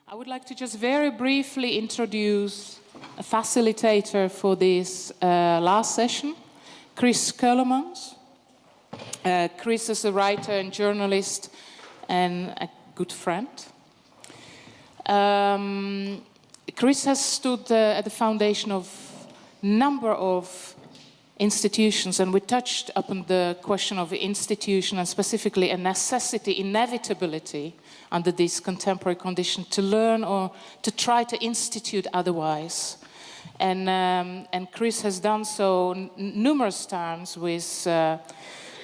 I would like to just very briefly introduce a facilitator for this last session, Chris Keulemans. Chris is a writer and journalist and a good friend. Chris has stood at the foundation of a number of institutions, and we touched upon the question of institution and specifically a necessity, inevitability under this contemporary condition to learn or to try to institute otherwise. And Chris has done so numerous times with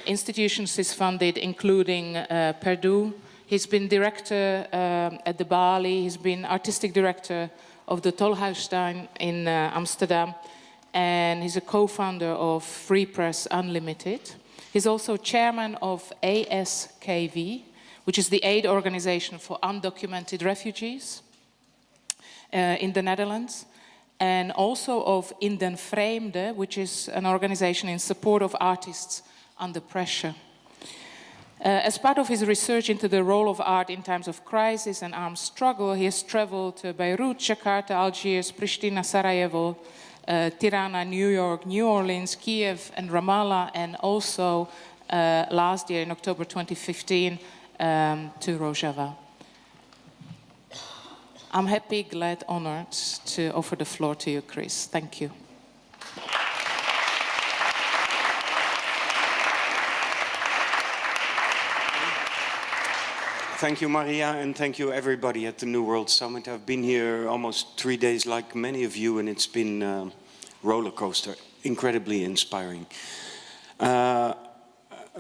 institutions he's funded, including Purdue. He's been director at the Bali, he's been artistic director of the Tolhuistuin in Amsterdam, and he's a co-founder of Free Press Unlimited. He's also chairman of ASKV, which is the aid organization for undocumented refugees in the Netherlands, and also of In den Vreemde, which is an organization in support of artists under pressure. As part of his research into the role of art in times of crisis and armed struggle, he has traveled to Beirut, Jakarta, Algiers, Pristina, Sarajevo, Tirana, New York, New Orleans, Kiev, and Ramallah, and also last year in October 2015 to Rojava. I'm happy, glad, honored to offer the floor to you, Chris. Thank you. Thank you, Maria, and thank you, everybody at the New World Summit. I've been here almost 3 days, like many of you, and it's been a roller coaster, incredibly inspiring. A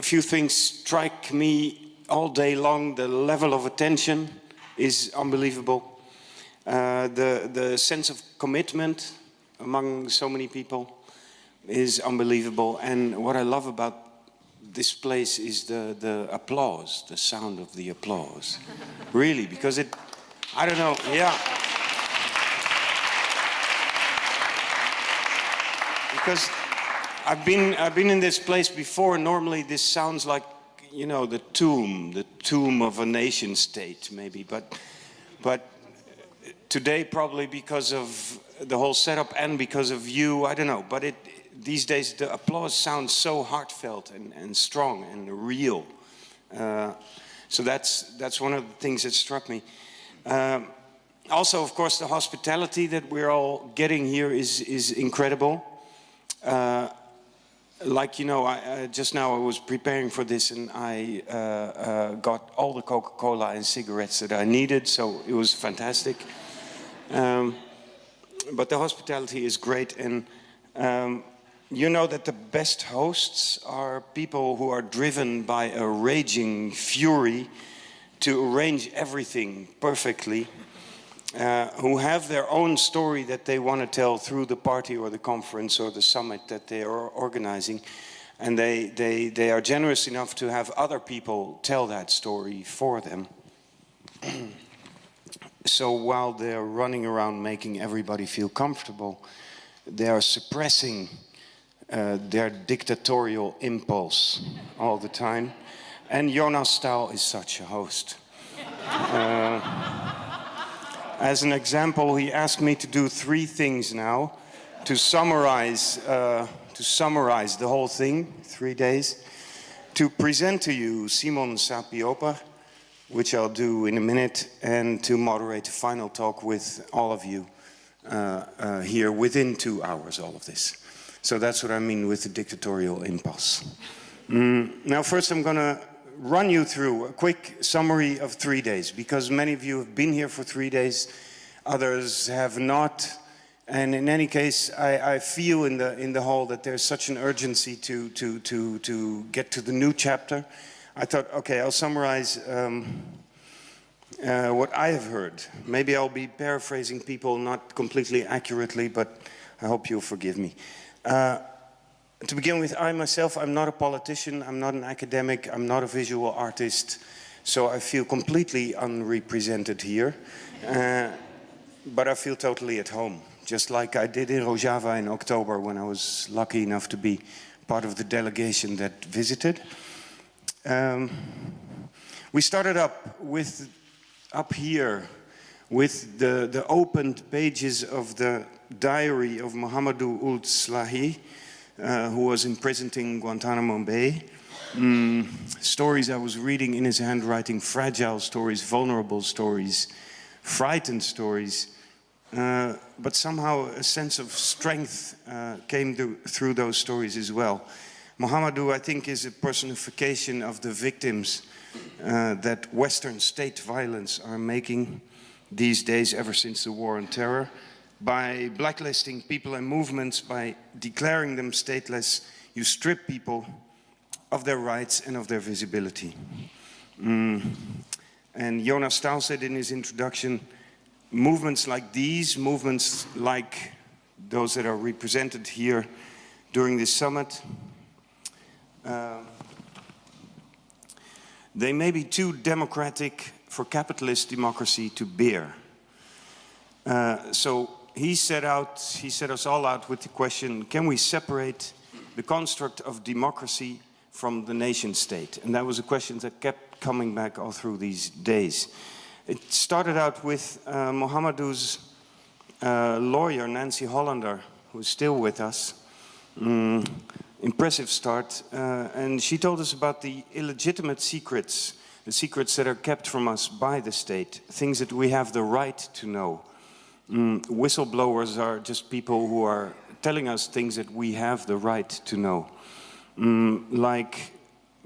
few things strike me all day long. The level of attention is unbelievable. The sense of commitment among so many people is unbelievable. And what I love about this place is the applause, the sound of the applause. Really, because it, I don't know, yeah. Because I've been in this place before. Normally this sounds like, you know, the tomb of a nation state, maybe. But today, probably because of the whole setup and because of you, I don't know. But these days the applause sounds so heartfelt and strong and real. So that's one of the things that struck me. Also, of course, the hospitality that we're all getting here is incredible. Like, you know, just now I was preparing for this and I got all the Coca-Cola and cigarettes that I needed, so it was fantastic. But the hospitality is great, and you know that the best hosts are people who are driven by a raging fury to arrange everything perfectly, who have their own story that they want to tell through the party or the conference or the summit that they are organizing, and they are generous enough to have other people tell that story for them. So while they're running around making everybody feel comfortable, they are suppressing their dictatorial impulse all the time. And Jonas Staal is such a host. As an example, he asked me to do 3 things now to summarize the whole thing, 3 days. To present to you Simon Sapiopa, which I'll do in a minute, and to moderate a final talk with all of you here within 2 hours, all of this. So that's what I mean with the dictatorial impulse. Now first I'm going to run you through a quick summary of 3 days, because many of you have been here for 3 days, others have not. And in any case, I feel in the hall that there's such an urgency to get to the new chapter. I thought, okay, I'll summarize what I have heard. Maybe I'll be paraphrasing people not completely accurately, but I hope you'll forgive me. To begin with, I myself, I'm not a politician, I'm not an academic, I'm not a visual artist, so I feel completely unrepresented here. But I feel totally at home, just like I did in Rojava in October when I was lucky enough to be part of the delegation that visited. We started up here with the opened pages of the diary of Mohamedou Ould Slahi, who was imprisoned in Guantanamo Bay. Stories I was reading in his handwriting, fragile stories, vulnerable stories, frightened stories, but somehow a sense of strength came through those stories as well. Mohamedou, I think, is a personification of the victims that Western state violence are making these days, ever since the war on terror, by blacklisting people and movements, by declaring them stateless. You strip people of their rights and of their visibility. And Jonas Staal said in his introduction, movements like these, movements like those that are represented here during this summit, they may be too democratic for capitalist democracy to bear. So he set us all out with the question, can we separate the construct of democracy from the nation state? And that was a question that kept coming back all through these days. It started out with Mohamedou's lawyer, Nancy Hollander, who's still with us. Impressive start. And she told us about the illegitimate secrets, the secrets that are kept from us by the state, things that we have the right to know. Whistleblowers are just people who are telling us things that we have the right to know. Like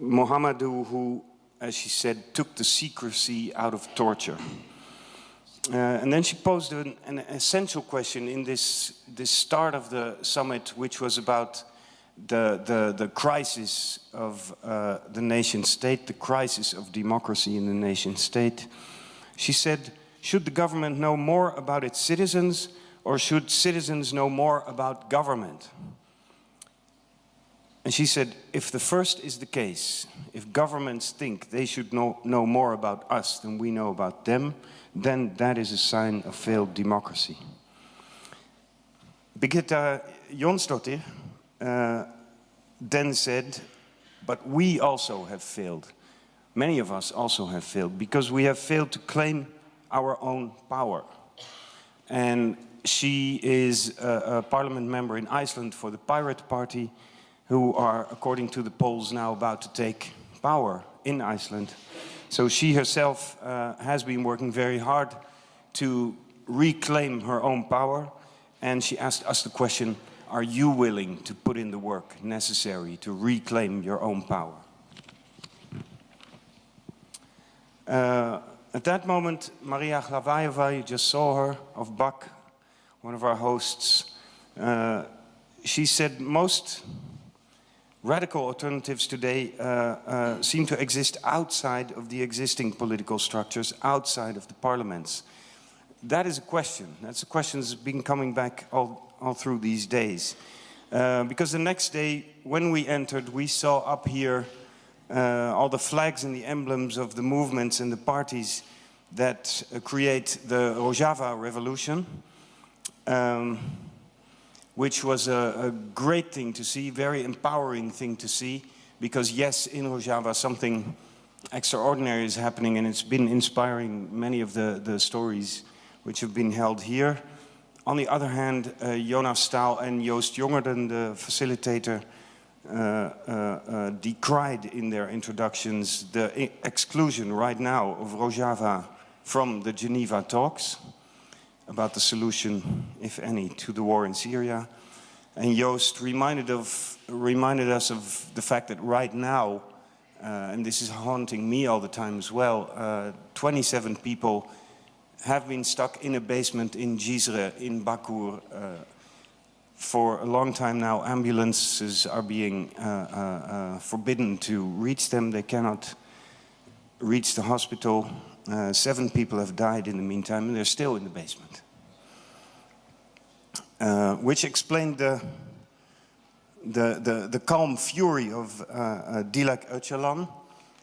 Mohamedou, who, as she said, took the secrecy out of torture. And then she posed an essential question in this start of the summit, which was about the crisis of the nation state, the crisis of democracy in the nation state. She said, should the government know more about its citizens, or should citizens know more about government? And she said, if the first is the case, if governments think they should know more about us than we know about them, then that is a sign of failed democracy. Birgitta Jonsdottir then said, but we also have failed. Many of us also have failed, because we have failed to claim our own power. And she is a parliament member in Iceland for the Pirate Party, who are, according to the polls, now about to take power in Iceland. So she herself has been working very hard to reclaim her own power, and she asked us the question, are you willing to put in the work necessary to reclaim your own power? At that moment, Maria Hlavaeva, you just saw her, of BAK, one of our hosts, she said most radical alternatives today seem to exist outside of the existing political structures, outside of the parliaments. That is a question. That's a question that's been coming back all through these days. Because the next day, when we entered, we saw up here all the flags and the emblems of the movements and the parties that create the Rojava revolution, which was a great thing to see, very empowering thing to see, because yes, in Rojava something extraordinary is happening, and it's been inspiring many of the stories which have been held here. On the other hand, Jonas Staal and Joost Jongerden, the facilitator, decried in their introductions the exclusion right now of Rojava from the Geneva talks about the solution, if any, to the war in Syria. And Joost reminded us of the fact that right now, and this is haunting me all the time as well, 27 people have been stuck in a basement in Jizre, in Bakur. For a long time now, ambulances are being forbidden to reach them. They cannot reach the hospital. 7 people have died in the meantime, and they're still in the basement. Which explained the calm fury of Dilek Öcalan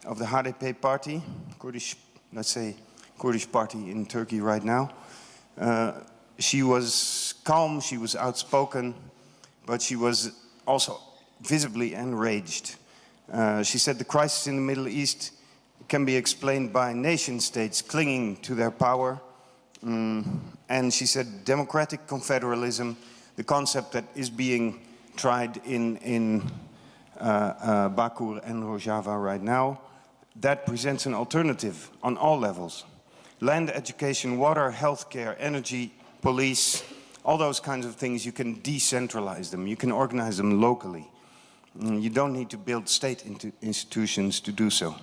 of the HDP party, Kurdish, let's say, Kurdish party in Turkey right now. She was calm, she was outspoken, but she was also visibly enraged. She said the crisis in the Middle East can be explained by nation states clinging to their power And she said democratic confederalism, the concept that is being tried in Bakur and Rojava right now, that presents an alternative on all levels. Land, education, water, healthcare, energy, police, all those kinds of things, you can decentralize them. You can organize them locally. You don't need to build state institutions to do so.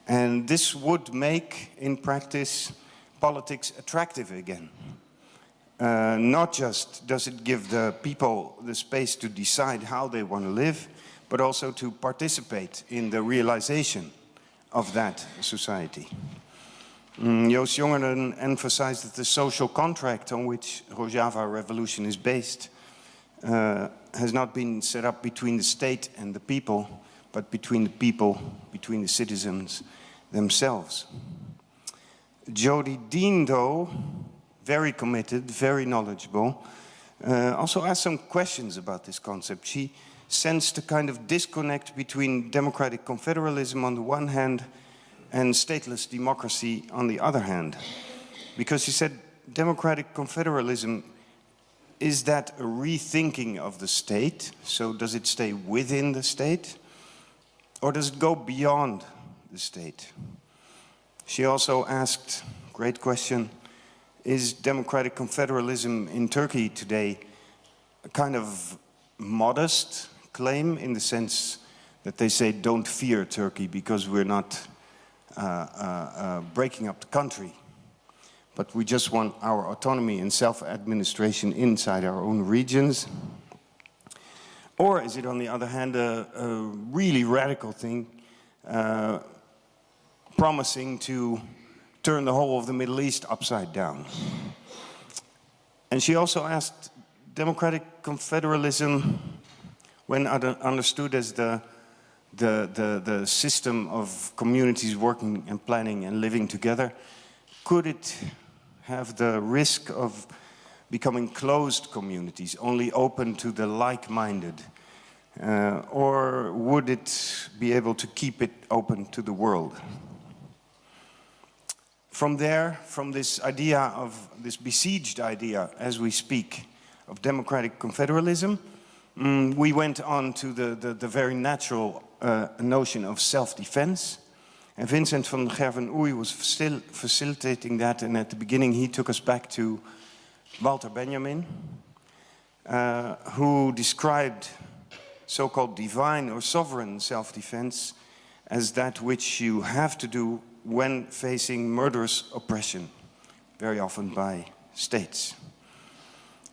And this would make, in practice, politics attractive again. Not just does it give the people the space to decide how they want to live, but also to participate in the realization of that society. Joost Jongeren emphasized that the social contract on which Rojava revolution is based has not been set up between the state and the people, but between the people, between the citizens themselves. Jodie Dean, though, very committed, very knowledgeable, also asked some questions about this concept. She sensed a kind of disconnect between democratic confederalism on the one hand and stateless democracy on the other hand. Because she said democratic confederalism, is that a rethinking of the state? So does it stay within the state? Or does it go beyond the state? She also asked, great question, is democratic confederalism in Turkey today a kind of modest claim in the sense that they say don't fear Turkey because we're not breaking up the country, but we just want our autonomy and self-administration inside our own regions? Or is it, on the other hand, a really radical thing, promising to turn the whole of the Middle East upside down? And she also asked, democratic confederalism, when understood as the system of communities working and planning and living together, could it have the risk of becoming closed communities, only open to the like-minded? Or would it be able to keep it open to the world? From there, from this idea of, this besieged idea as we speak, of democratic confederalism, we went on to the very natural notion of self-defense. And Vincent van Gerven-Oei was still facilitating that, and at the beginning he took us back to Walter Benjamin, who described so-called divine or sovereign self-defense as that which you have to do when facing murderous oppression, very often by states.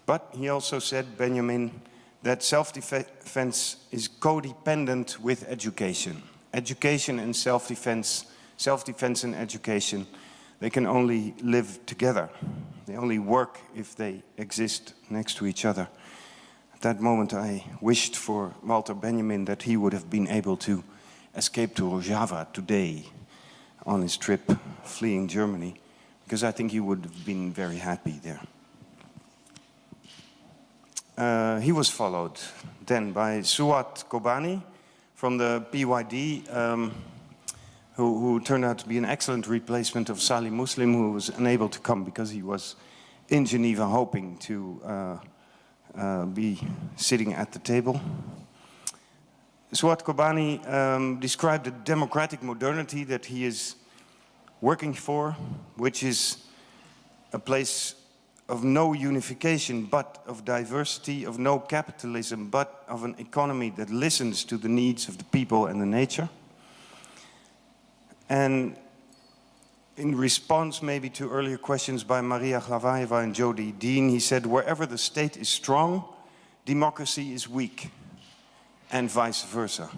But he also said, Benjamin, that self-defense is codependent with education. Education and self-defense, self-defense and education, they can only live together. They only work if they exist next to each other. At that moment I wished for Walter Benjamin that he would have been able to escape to Rojava today on his trip fleeing Germany, because I think he would have been very happy there. He was followed then by Suat Kobani from the BYD, who turned out to be an excellent replacement of Salih Muslim, who was unable to come because he was in Geneva hoping to be sitting at the table. Suat Kobani described the democratic modernity that he is working for, which is a place of no unification, but of diversity, of no capitalism, but of an economy that listens to the needs of the people and the nature. And in response maybe to earlier questions by Maria Glavaeva and Jodie Dean, he said, wherever the state is strong, democracy is weak, and vice versa.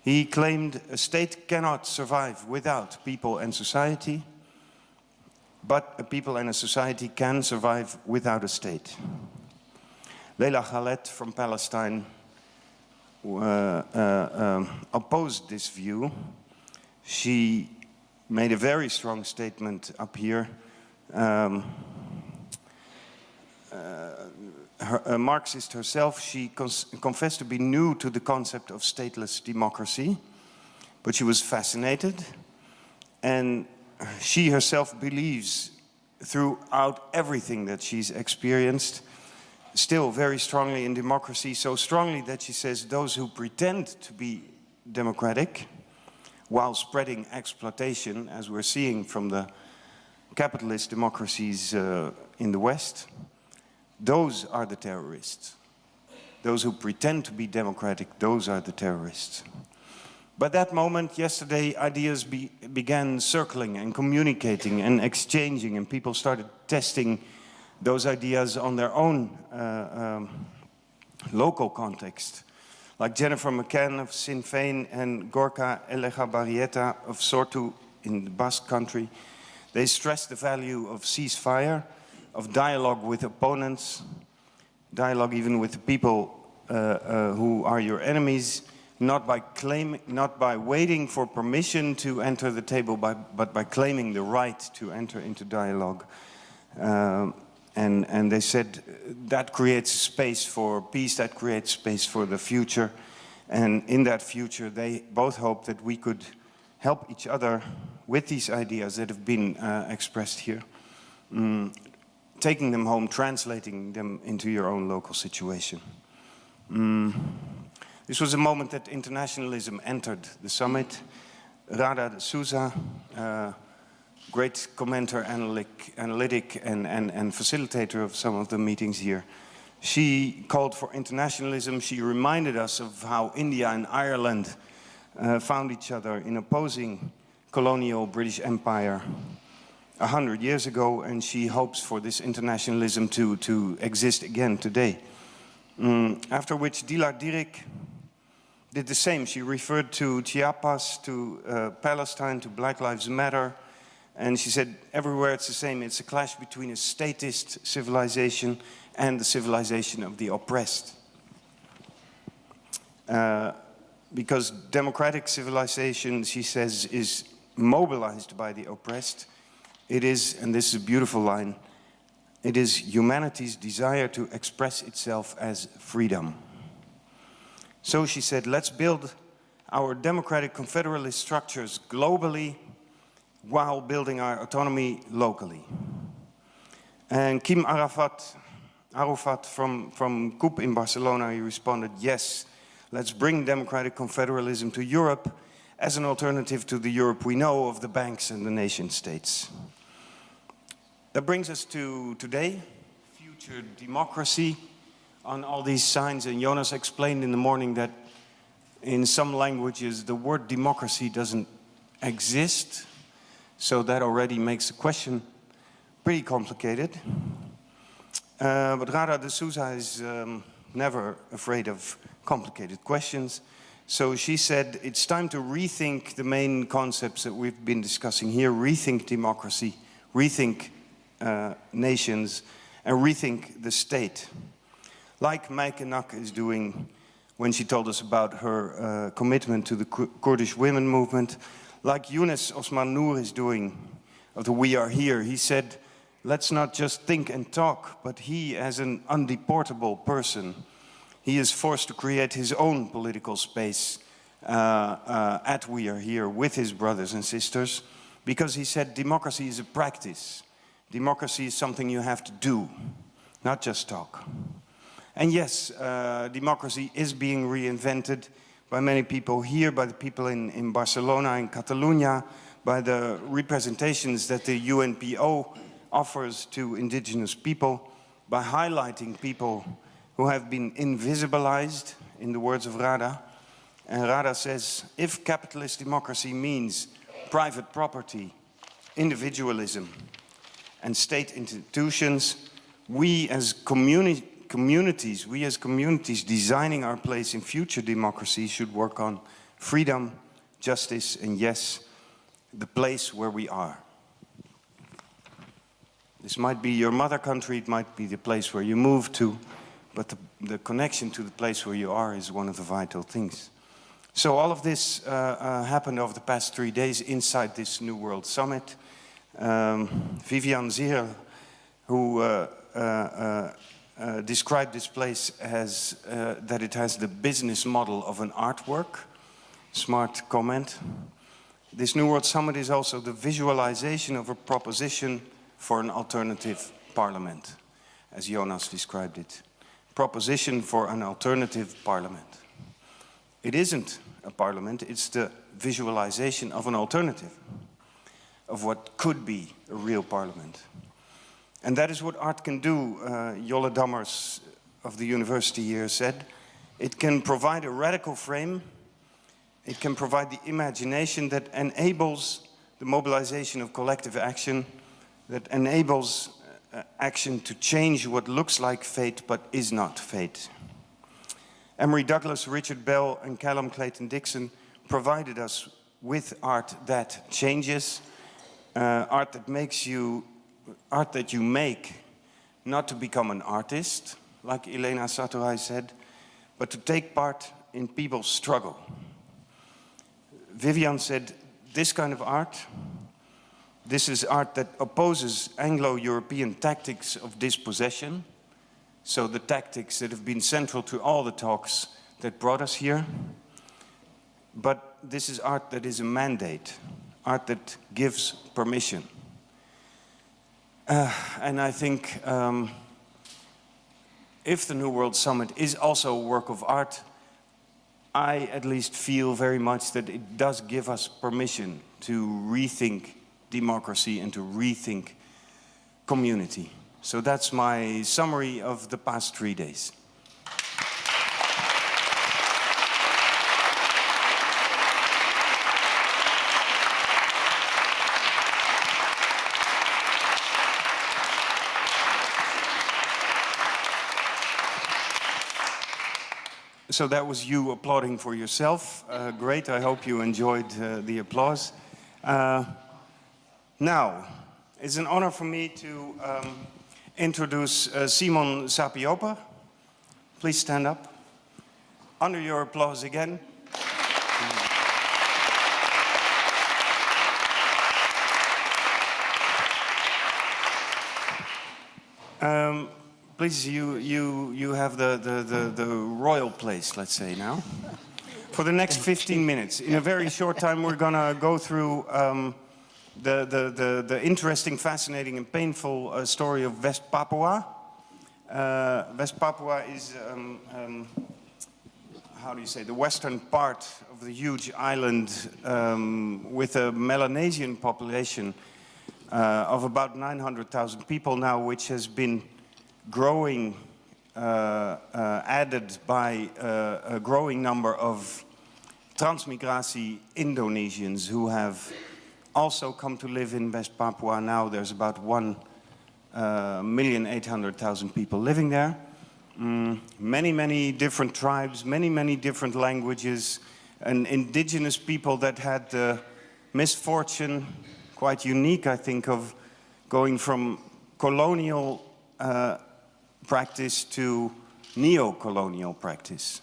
He claimed a state cannot survive without people and society, but a people and a society can survive without a state. Leila Khaled from Palestine opposed this view. She made a very strong statement up here. A Marxist herself, she confessed to be new to the concept of stateless democracy, but she was fascinated, and she herself believes throughout everything that she's experienced, still very strongly in democracy, so strongly that she says those who pretend to be democratic while spreading exploitation, as we're seeing from the capitalist democracies in the West, those are the terrorists. Those who pretend to be democratic, those are the terrorists. By that moment, yesterday, ideas began circling and communicating and exchanging, and people started testing those ideas on their own local context. Like Jennifer McCann of Sinn Féin and Gorka Elegabarrieta of Sortu in the Basque country, they stressed the value of ceasefire, of dialogue with opponents, dialogue even with the people who are your enemies, not by waiting for permission to enter the table, but by claiming the right to enter into dialogue. And they said that creates space for peace, that creates space for the future. And in that future, they both hope that we could help each other with these ideas that have been expressed here, taking them home, translating them into your own local situation. This was a moment that internationalism entered the summit. Rada de Souza, great commenter, analytic and facilitator of some of the meetings here, she called for internationalism. She reminded us of how India and Ireland found each other in opposing colonial British Empire 100 years ago, and she hopes for this internationalism to exist again today. After which Dilar Dirik did the same. She referred to Chiapas, to Palestine, to Black Lives Matter, and she said everywhere it's the same. It's a clash between a statist civilization and the civilization of the oppressed. Because democratic civilization, she says, is mobilized by the oppressed. It is, and this is a beautiful line, it is humanity's desire to express itself as freedom. So she said, let's build our democratic confederalist structures globally while building our autonomy locally. And Kim Arafat from CUP in Barcelona, he responded, yes, let's bring democratic confederalism to Europe as an alternative to the Europe we know of the banks and the nation states. That brings us to today, future democracy, on all these signs. And Jonas explained in the morning that in some languages the word democracy doesn't exist, so that already makes the question pretty complicated. But Rada de Souza is never afraid of complicated questions. So she said, it's time to rethink the main concepts that we've been discussing here, rethink democracy, rethink nations, and rethink the state. Like Maaike Nak is doing when she told us about her commitment to the Kurdish women movement, like Yunus Osman Noor is doing of the We Are Here. He said, let's not just think and talk, but he, as an undeportable person, he is forced to create his own political space at We Are Here with his brothers and sisters, because he said democracy is a practice. Democracy is something you have to do, not just talk. And yes, democracy is being reinvented by many people here, by the people in Barcelona, in Catalonia, by the representations that the UNPO offers to indigenous people, by highlighting people who have been invisibilized, in the words of Rada. And Rada says, if capitalist democracy means private property, individualism, and state institutions, we as communities designing our place in future democracy should work on freedom, justice, and yes, the place where we are. This might be your mother country, it might be the place where you move to, but the connection to the place where you are is one of the vital things. So all of this happened over the past 3 days inside this New World Summit. Vivian Zier, who described this place as that it has the business model of an artwork. Smart comment. This New World Summit is also the visualization of a proposition for an alternative parliament, as Jonas described it. Proposition for an alternative parliament. It isn't a parliament, it's the visualization of an alternative, of what could be a real parliament. And that is what art can do, Jolle Dammers of the university here said. It can provide a radical frame, it can provide the imagination that enables the mobilization of collective action, that enables action to change what looks like fate but is not fate. Emery Douglas, Richard Bell and Callum Clayton Dixon provided us with art that changes, art that you make, not to become an artist, like Elena Saturai said, but to take part in people's struggle. Vivian said, this kind of art, this is art that opposes Anglo-European tactics of dispossession, so the tactics that have been central to all the talks that brought us here. But this is art that is a mandate, art that gives permission. And I think if the New World Summit is also a work of art, I at least feel very much that it does give us permission to rethink democracy and to rethink community. So that's my summary of the past 3 days. So that was you applauding for yourself. Great, I hope you enjoyed the applause. Now, it's an honor for me to introduce Simon Sapiopa. Please stand up. Under your applause again. Please, you have the royal place, let's say now. For the next 15 minutes. In a very short time, we're gonna go through the interesting, fascinating, and painful story of West-Papua. West-Papua is, how do you say, the western part of the huge island with a Melanesian population of about 900,000 people now, which has been growing, added by a growing number of transmigratie Indonesians who have also come to live in West Papua. Now there's about 1,800,000 people living there. Many different tribes, many different languages, and indigenous people that had the misfortune, quite unique I think, of going from colonial practice to neo-colonial practice.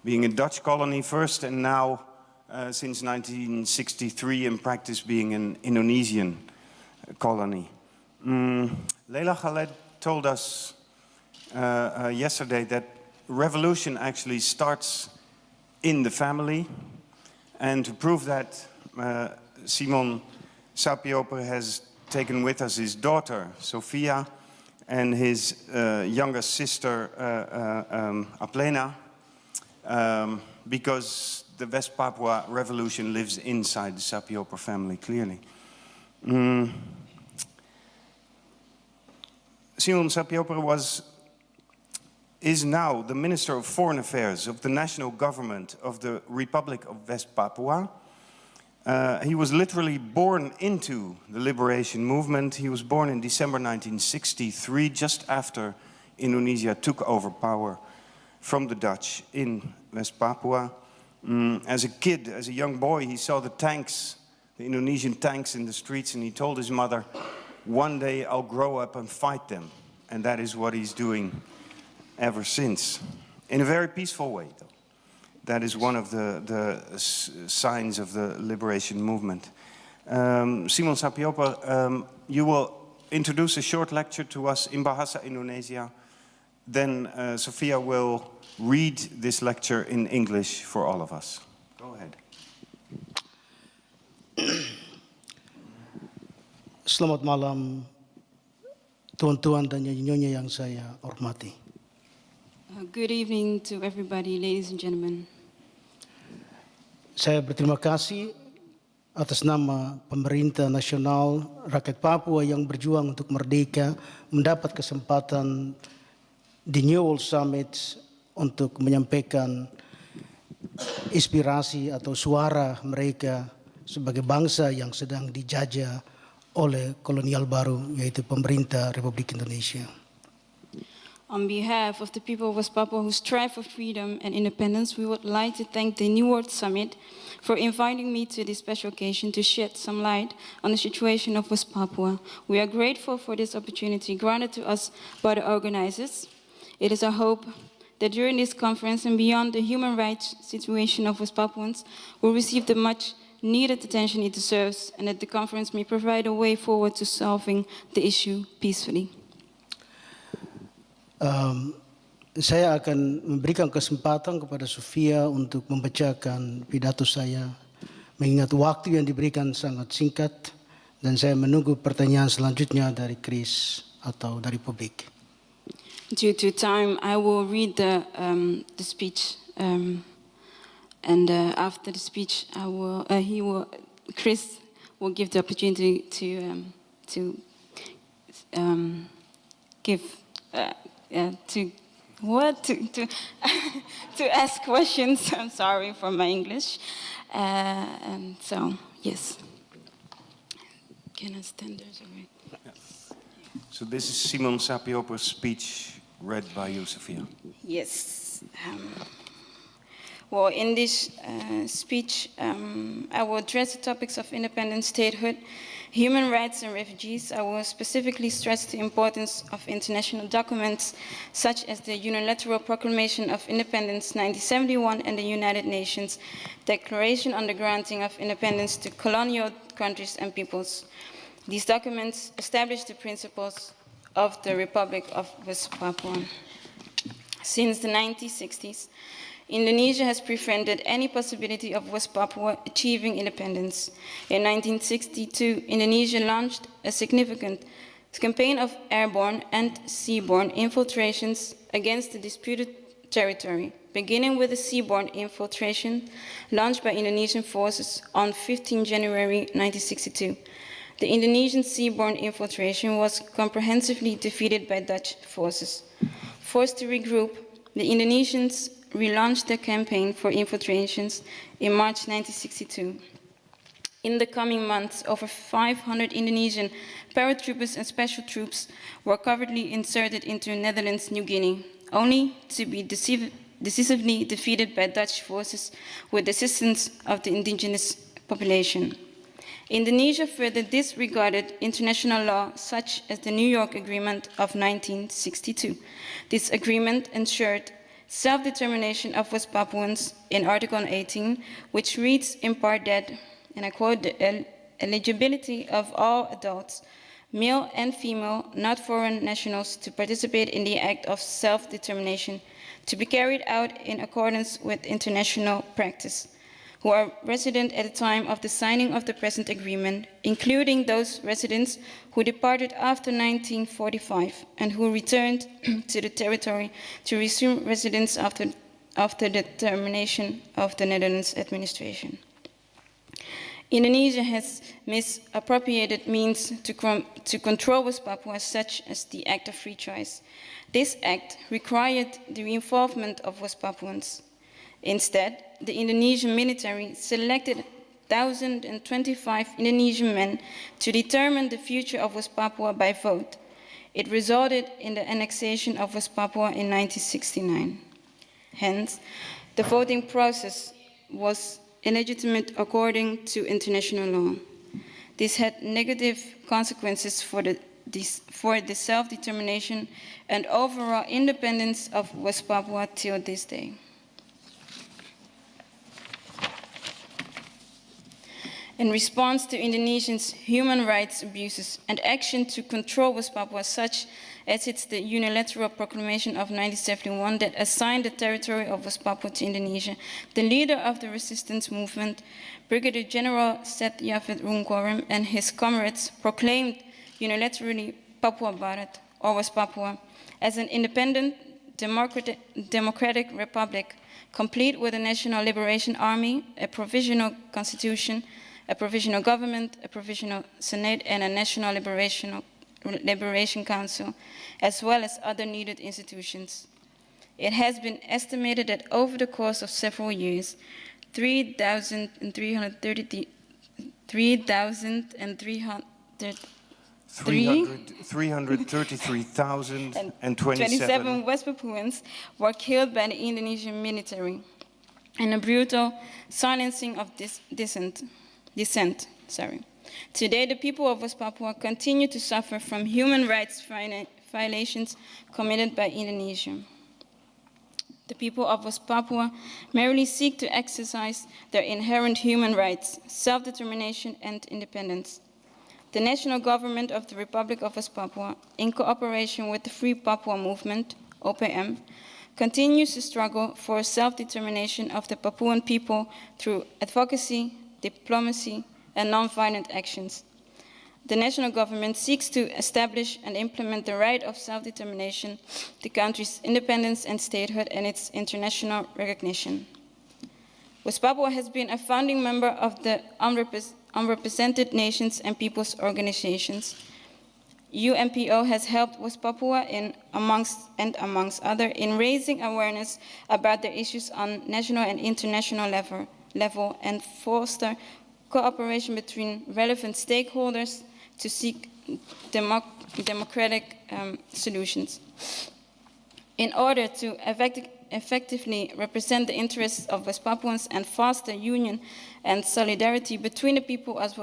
Being a Dutch colony first, and now since 1963 in practice being an Indonesian colony. Leila Khaled told us yesterday that revolution actually starts in the family, and to prove that, Simon Sapiopa has taken with us his daughter, Sofia, and his youngest sister, Aplena, because the West Papua revolution lives inside the Sapiopa family, clearly. Simon Sapiopa is now the Minister of Foreign Affairs of the National Government of the Republic of West Papua. He was literally born into the liberation movement. He was born in December 1963, just after Indonesia took over power from the Dutch in West Papua. As a kid, as a young boy, he saw the tanks, the Indonesian tanks in the streets, and he told his mother, one day I'll grow up and fight them. And that is what he's doing ever since. In a very peaceful way, though. That is one of the signs of the liberation movement. Simon Sapiopa, you will introduce a short lecture to us in Bahasa Indonesia. Then Sophia will read this lecture in English for all of us. Go ahead. Selamat malam tuan-tuan dan nyonya yang saya hormati. Good evening to everybody, ladies and gentlemen. Saya berterima kasih atas nama pemerintah nasional rakyat Papua yang berjuang untuk merdeka mendapat kesempatan di New World Summit untuk menyampaikan inspirasi atau suara mereka sebagai bangsa yang sedang dijajah oleh kolonial baru, yaitu pemerintah Republik Indonesia. On behalf of the people of West Papua who strive for freedom and independence, we would like to thank the New World Summit for inviting me to this special occasion to shed some light on the situation of West Papua. We are grateful for this opportunity granted to us by the organizers. It is our hope that during this conference and beyond, the human rights situation of West Papuans will receive the much needed attention it deserves, and that the conference may provide a way forward to solving the issue peacefully. Saya akan memberikan kesempatan kepada Sofia untuk membacakan pidato saya, mengingat waktu yang diberikan sangat singkat, dan saya menunggu pertanyaan selanjutnya dari Chris atau dari publik. Due to time, I will read the speech, and after the speech, Chris will give the opportunity to ask questions. I'm sorry for my English, and so yes. Can I stand there? Sorry. So this is Simon Sapiopo's speech read by you, Sophia. Yes. Well, in this speech, I will address the topics of independent statehood, human rights and refugees. I will specifically stress the importance of international documents such as the Unilateral Proclamation of Independence 1971 and the United Nations Declaration on the Granting of Independence to Colonial Countries and Peoples. These documents establish the principles of the Republic of West Papua. Since the 1960s, Indonesia has prevented any possibility of West Papua achieving independence. In 1962, Indonesia launched a significant campaign of airborne and seaborne infiltrations against the disputed territory, beginning with the seaborne infiltration launched by Indonesian forces on 15 January 1962. The Indonesian seaborne infiltration was comprehensively defeated by Dutch forces. Forced to regroup, the Indonesians relaunched their campaign for infiltrations in March 1962. In the coming months, over 500 Indonesian paratroopers and special troops were covertly inserted into Netherlands, New Guinea, only to be decisively defeated by Dutch forces with the assistance of the indigenous population. Indonesia further disregarded international law such as the New York Agreement of 1962. This agreement ensured self-determination of West Papuans in Article 18, which reads in part that, and I quote, the eligibility of all adults, male and female, not foreign nationals, to participate in the act of self-determination to be carried out in accordance with international practice, who are resident at the time of the signing of the present agreement, including those residents who departed after 1945 and who returned to the territory to resume residence after the termination of the Netherlands administration. Indonesia has misappropriated means to control West Papua, such as the Act of Free Choice. This act required the involvement of West Papuans. Instead, the Indonesian military selected 1,025 Indonesian men to determine the future of West Papua by vote. It resulted in the annexation of West Papua in 1969. Hence, the voting process was illegitimate according to international law. This had negative consequences for the self-determination and overall independence of West Papua till this day. In response to Indonesia's human rights abuses and action to control West Papua, such as it's the Unilateral Proclamation of 1971 that assigned the territory of West Papua to Indonesia, the leader of the resistance movement, Brigadier General Seth Yafet Rungkorem, and his comrades proclaimed unilaterally Papua Barat, or West Papua, as an independent democratic republic, complete with a national liberation army, a provisional constitution, a provisional government, a provisional senate, and a national liberation council, as well as other needed institutions. It has been estimated that over the course of several years, 333,027 West Papuans were killed by the Indonesian military in a brutal silencing of dissent. Today, the people of West Papua continue to suffer from human rights violations committed by Indonesia. The people of West Papua merely seek to exercise their inherent human rights, self-determination, and independence. The national government of the Republic of West Papua, in cooperation with the Free Papua Movement, OPM, continues to struggle for self-determination of the Papuan people through advocacy, diplomacy, and non-violent actions. The national government seeks to establish and implement the right of self-determination, the country's independence and statehood, and its international recognition. West Papua has been a founding member of the Unrepresented Nations and Peoples Organizations. UNPO has helped West Papua amongst other, in raising awareness about the issues on national and international level and foster cooperation between relevant stakeholders to seek democratic solutions. In order to effectively represent the interests of West Papuans and foster union and solidarity between the people of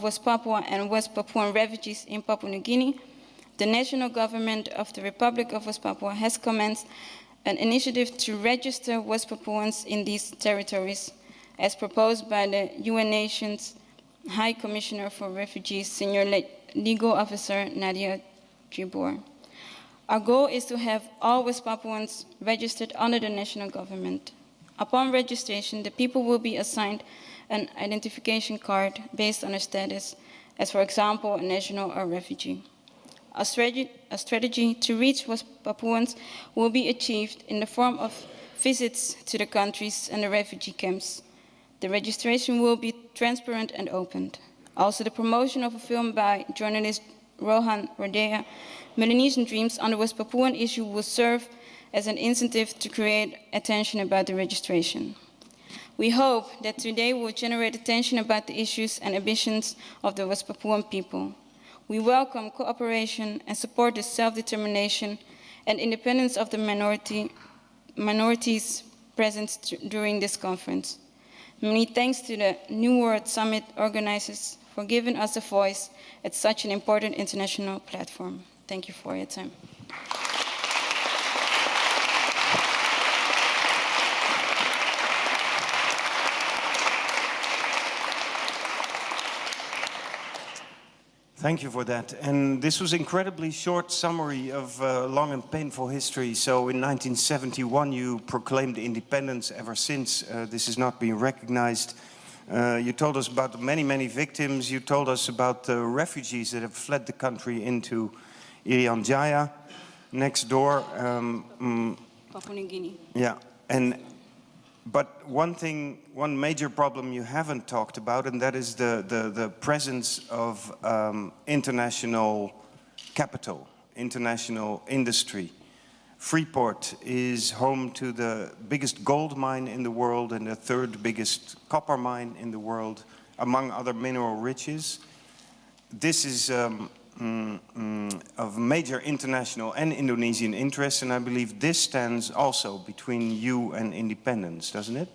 West Papua and West Papuan refugees in Papua New Guinea, the national government of the Republic of West Papua has commenced an initiative to register West Papuans in these territories, as proposed by the UN Nations High Commissioner for Refugees, Senior Legal Officer Nadia Jibor. Our goal is to have all West Papuans registered under the national government. Upon registration, the people will be assigned an identification card based on their status, as for example, a national or refugee. A strategy to reach West Papuans will be achieved in the form of visits to the countries and the refugee camps. The registration will be transparent and open. Also, the promotion of a film by journalist Rohan Rodea, Melanesian Dreams on the West Papuan issue, will serve as an incentive to create attention about the registration. We hope that today will generate attention about the issues and ambitions of the West Papuan people. We welcome cooperation and support the self-determination and independence of the minorities present during this conference. Many thanks to the New World Summit organizers for giving us a voice at such an important international platform. Thank you for your time. Thank you for that. And this was an incredibly short summary of long and painful history. So in 1971, you proclaimed independence. Ever since, this has not been recognized. You told us about the many, many victims. You told us about the refugees that have fled the country into Irian Jaya, next door. Papua New Guinea. Yeah, but one major problem you haven't talked about, and that is the presence of international capital, international industry. Freeport is home to the biggest gold mine in the world and the third biggest copper mine in the world, among other mineral riches. This is of major international and Indonesian interest, and I believe this stands also between you and independence, doesn't it?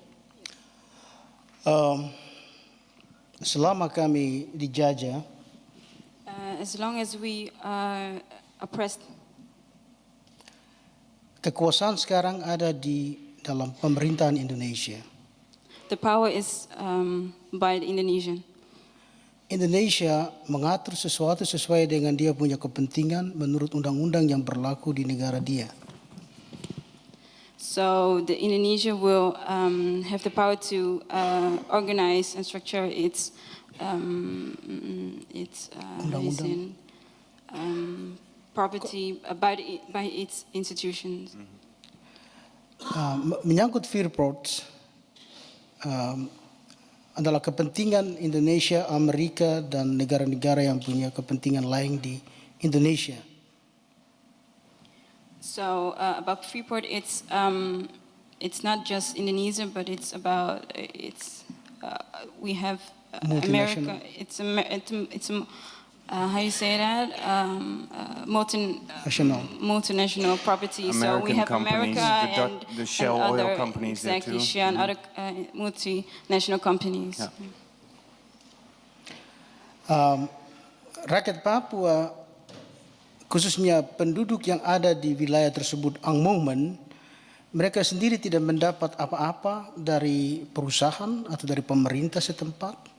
Selama kami dijajah, As long as we are oppressed, kekuasaan sekarang ada di dalam pemerintahan Indonesia. the power is by the Indonesian. Indonesia mengatur sesuatu sesuai dengan dia punya kepentingan menurut undang-undang yang berlaku di negara dia. So the Indonesia will have the power to organize and structure its Undang-undang. property by its institutions. Menyangkut Freeport, adalah kepentingan Indonesia, Amerika, dan negara-negara yang punya kepentingan lain di Indonesia. So about Freeport, it's not just Indonesia, but it's about we have America. It's how you say that? Multinational property. American so we have companies, America the Shell and oil other, companies exactly, there too. Shell and other multinational companies. Yeah. Rakyat Papua, khususnya penduduk yang ada di wilayah tersebut, ang movement, mereka sendiri tidak mendapat apa-apa dari perusahaan atau dari pemerintah setempat.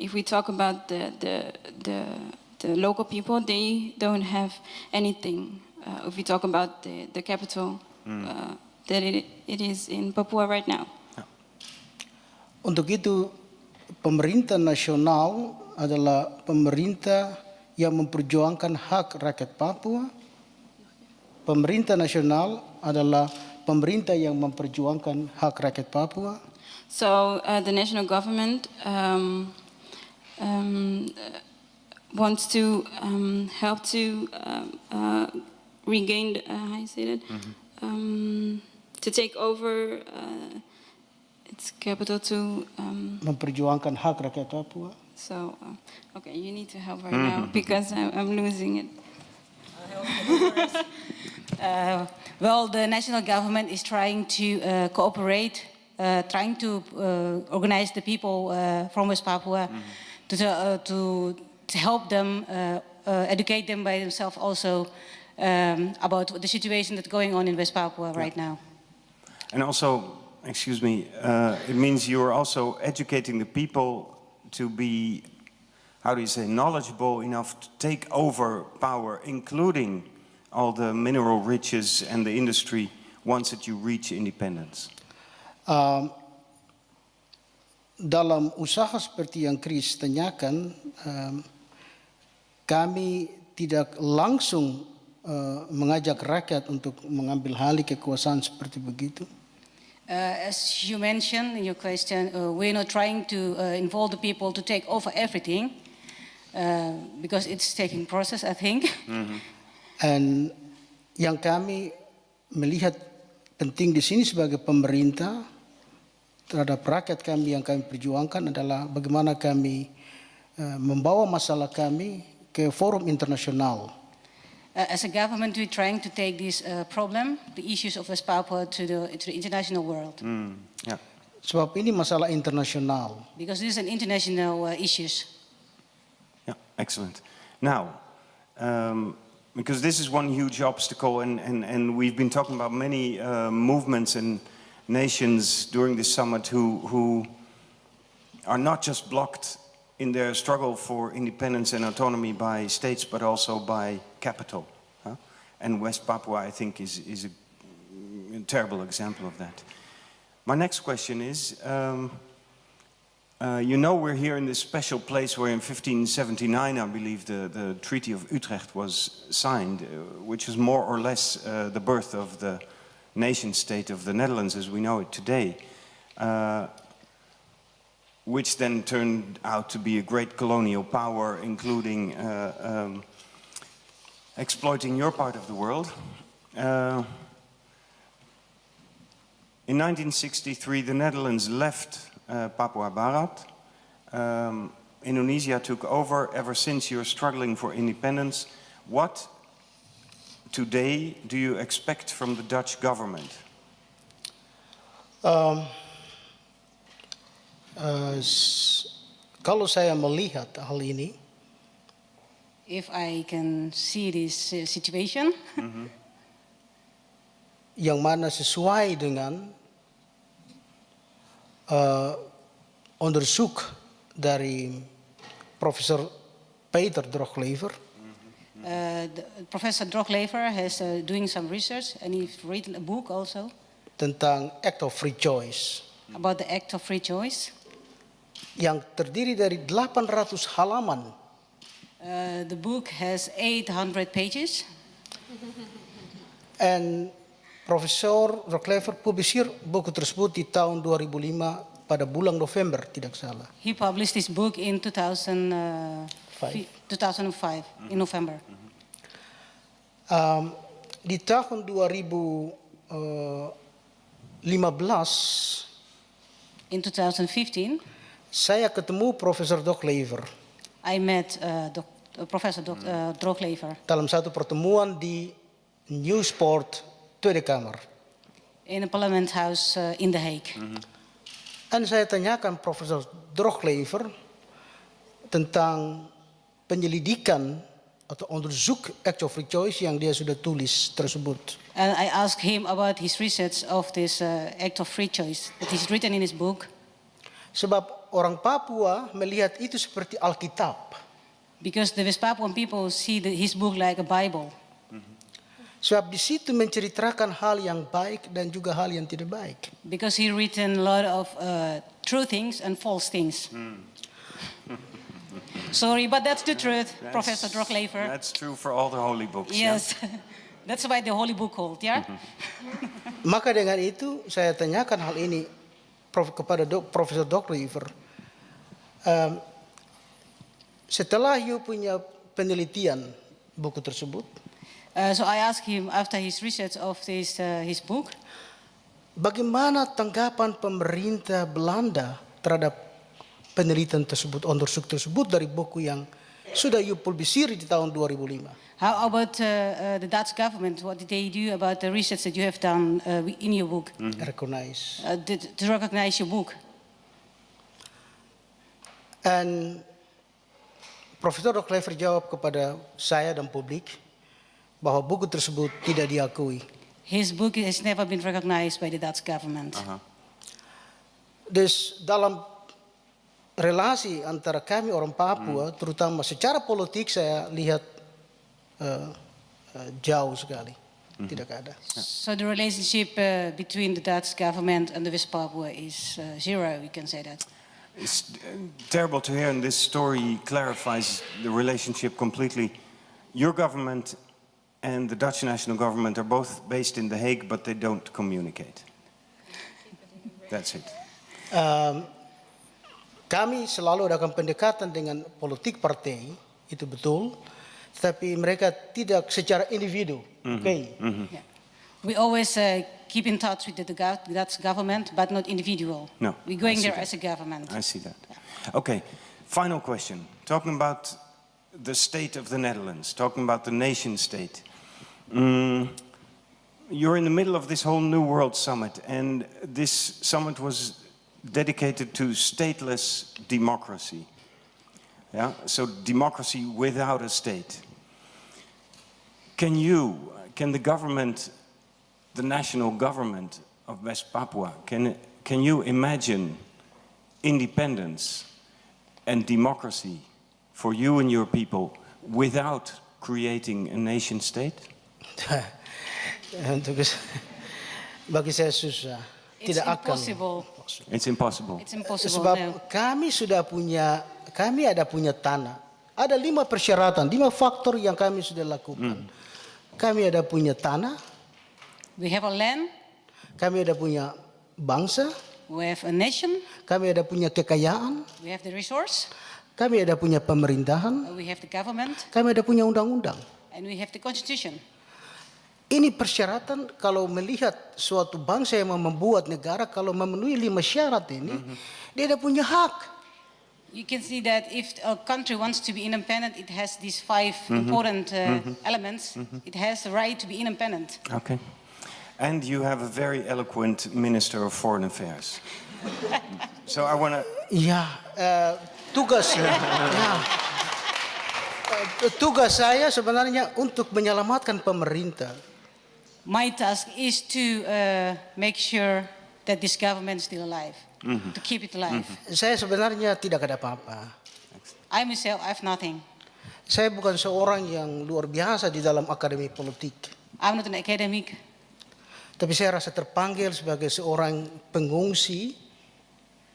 If we talk about the local people, they don't have anything. If we talk about the capital, that it is in Papua right now. Untuk itu, pemerintah nasional adalah pemerintah yang memperjuangkan hak rakyat Papua. Pemerintah nasional adalah pemerintah yang memperjuangkan hak rakyat Papua. So the national government wants to help to regain, how you say that, to take over its capital to memperjuangkan hak rakyat Papua. So, okay, you need to help right now because I'm losing it. Well, the national government is trying to cooperate, trying to organize the people from West Papua to help them, educate them by themselves also about the situation that's going on in West Papua right now. And also, excuse me, it means you're also educating the people to be, how do you say, knowledgeable enough to take over power, including all the mineral riches and the industry once that you reach independence. Dalam usaha seperti yang Chris tanyakan, kami tidak langsung mengajak rakyat untuk mengambil alih kekuasaan seperti begitu. As you mentioned in your question, we're not trying to involve the people to take over everything, because it's taking process, I think. Dan yang kami melihat penting di sini sebagai pemerintah terhadap rakyat kami yang kami perjuangkan adalah bagaimana kami membawa masalah kami ke forum internasional. As a government, we're trying to take this problem, the issues of West Papua, to the international world. Yeah. Sebab ini masalah internasional. Because this is an international issues. Yeah, excellent. Now, because this is one huge obstacle, and we've been talking about many movements and nations during this summit who are not just blocked in their struggle for independence and autonomy by states, but also by capital. And West Papua, I think, is a terrible example of that. My next question is, you know, we're here in this special place where in 1579, I believe, the Treaty of Utrecht was signed, which was more or less the birth of the nation state of the Netherlands as we know it today, which then turned out to be a great colonial power, including exploiting your part of the world. In 1963, the Netherlands left Papua Barat. Indonesia took over. Ever since, you're struggling for independence. What today do you expect from the Dutch government? Kalau saya melihat hal ini, If I can see this situation, yang mana sesuai dengan onderzoek dari Profesor Peter Droglever. Professor Droglever has doing some research, and he's written a book also Tentang Act of Free Choice. About the Act of Free Choice. Yang terdiri dari 800 halaman. The book has 800 pages. En Profesor Rocklever publiseer buku tersebut di tahun 2005 pada bulan November, tidak salah. He published this book in 2005 in November. Di tahun 2015 In 2015, saya ketemu Profesor Rocklever I met Professor Droglever dalam satu pertemuan di Nieuwsport Tweede Kamer. in a parliament house in The Hague. En saya tanyakan Profesor Droglever tentang penyelidikan atau onderzoek Act of Free Choice yang dia sudah tulis tersebut. And I asked him about his research of this Act of Free Choice that he's written in his book. Sebab orang Papua melihat itu seperti Alkitab. Because the West Papuan people see his book like a Bible. Sebab di situ menceritakan hal yang baik dan juga hal yang tidak baik. Because he written a lot of true things and false things. Sorry, but that's the truth, Professor Droglever. That's true for all the holy books. Yes, that's why the holy book called, yeah? Maka dengan itu saya tanyakan hal ini kepada Profesor Droglever. Setelah you punya penelitian buku tersebut, So I asked him after his research of this his book, bagaimana tanggapan pemerintah Belanda terhadap penelitian tersebut, onderzoek tersebut dari buku yang sudah you publisir di tahun 2005? how about the Dutch government? What did they do about the research that you have done in your book? Recognize. To recognize your book? En Profesor Droglever jawab kepada saya dan publik bahwa buku tersebut tidak diakui. His book has never been recognized by the Dutch government. Dus dalam relasi antara kami orang Papua, terutama secara politik saya lihat jauh sekali, tidak ada. So the relationship between the Dutch government and the West Papua is zero, we can say that. It's terrible to hear, and this story clarifies the relationship completely. Your government and the Dutch national government are both based in The Hague, but they don't communicate. That's it. Kami selalu adakan pendekatan dengan politik partai, itu betul, tetapi mereka tidak secara individu. Okay. Yeah. We always keep in touch with the Dutch government, but not individual. No, We're going I see there that. as a government. I see that. Okay, final question. Talking about the state of the Netherlands, talking about the nation state. You're in the middle of this whole New World Summit, and this summit was dedicated to stateless democracy. Yeah, so democracy without a state. Can the government, the national government of West Papua, can you imagine independence and democracy for you and your people without creating a nation state? Bagi saya susah. It's Tidak akan. impossible. It's impossible. It's impossible. Sebab No. kami ada punya tanah. Ada 5 persyaratan, 5 faktor yang kami sudah lakukan. Kami ada punya tanah, We have a land, kami ada punya bangsa, we have a nation, kami ada punya kekayaan, we have the resource, kami ada punya pemerintahan, we have the government, kami ada punya undang-undang. and we have the constitution. Ini persyaratan kalau melihat suatu bangsa yang mau membuat negara, kalau memenuhi 5 syarat ini, dia ada punya hak. You can see that if a country wants to be independent, it has these 5 important elements. It has the right to be independent. Okay. And you have a very eloquent Minister of Foreign Affairs. So I want to... Ya, tugas tugas saya sebenarnya untuk menyelamatkan pemerintah. My task is to make sure that this government is still alive, to keep it alive. Saya sebenarnya tidak ada apa-apa. I myself, I have nothing. Saya bukan seorang yang luar biasa di dalam akademi politik. I'm not an academic. Tapi saya rasa terpanggil sebagai seorang pengungsi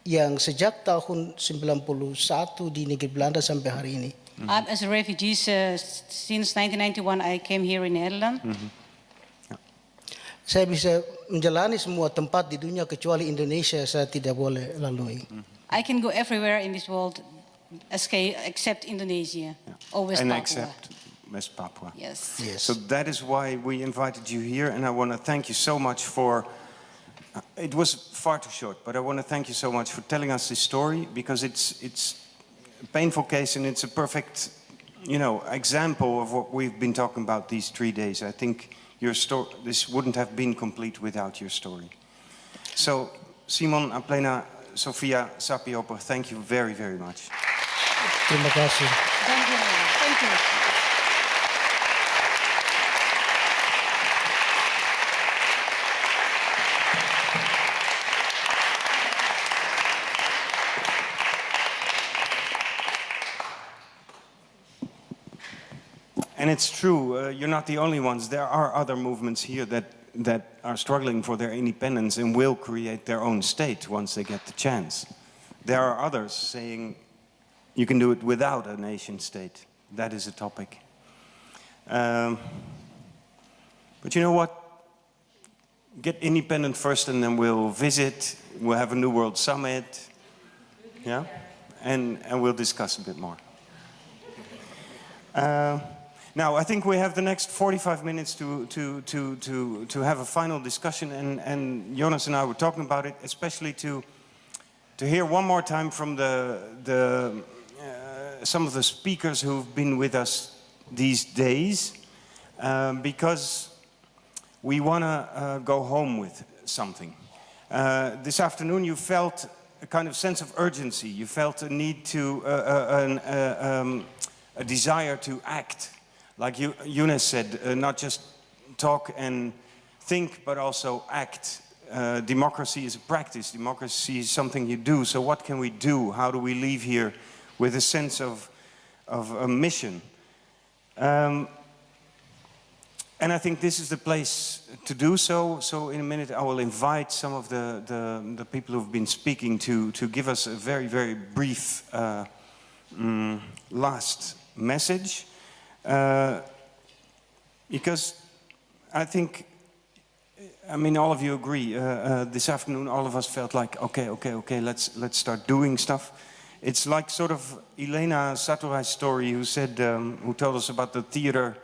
yang sejak tahun 91 di negeri Belanda sampai hari ini. As a refugee, since 1991, I came here in Netherlands. Saya bisa menjalani semua tempat di dunia kecuali Indonesia saya tidak boleh lalui. I can go everywhere in this world except Indonesia or West And Papua. except West Papua. Yes. Yes. So that is why we invited you here, and I want to thank you so much for. It was far too short, but I want to thank you so much for telling us this story, because it's a painful case and it's a perfect, example of what we've been talking about these 3 days. I think your story, this wouldn't have been complete without your story. So, Simon, Aplena, Sofia, Sapiopo, thank you very, very much. Terima kasih. Thank you. Thank you. And it's true, you're not the only ones. There are other movements here that are struggling for their independence and will create their own state once they get the chance. There are others saying you can do it without a nation state. That is a topic. But you know what? Get independent first, and then we'll visit. We'll have a New World Summit. Yeah? And we'll discuss a bit more. Now, I think we have the next 45 minutes to have a final discussion, and Jonas and I were talking about it, especially to hear one more time from some of the speakers who've been with us these days, because we want to go home with something. This afternoon you felt a kind of sense of urgency. You felt a need to, a desire to act. Like Younes said, not just talk and think, but also act. Democracy is a practice. Democracy is something you do. So what can we do? How do we leave here with a sense of a mission? And I think this is the place to do so. So in a minute I will invite some of the people who've been speaking to give us a very, very brief last message. Because I think, all of you agree, this afternoon all of us felt like, okay, let's start doing stuff. It's like sort of Elena Saturai's story, who told us about the theater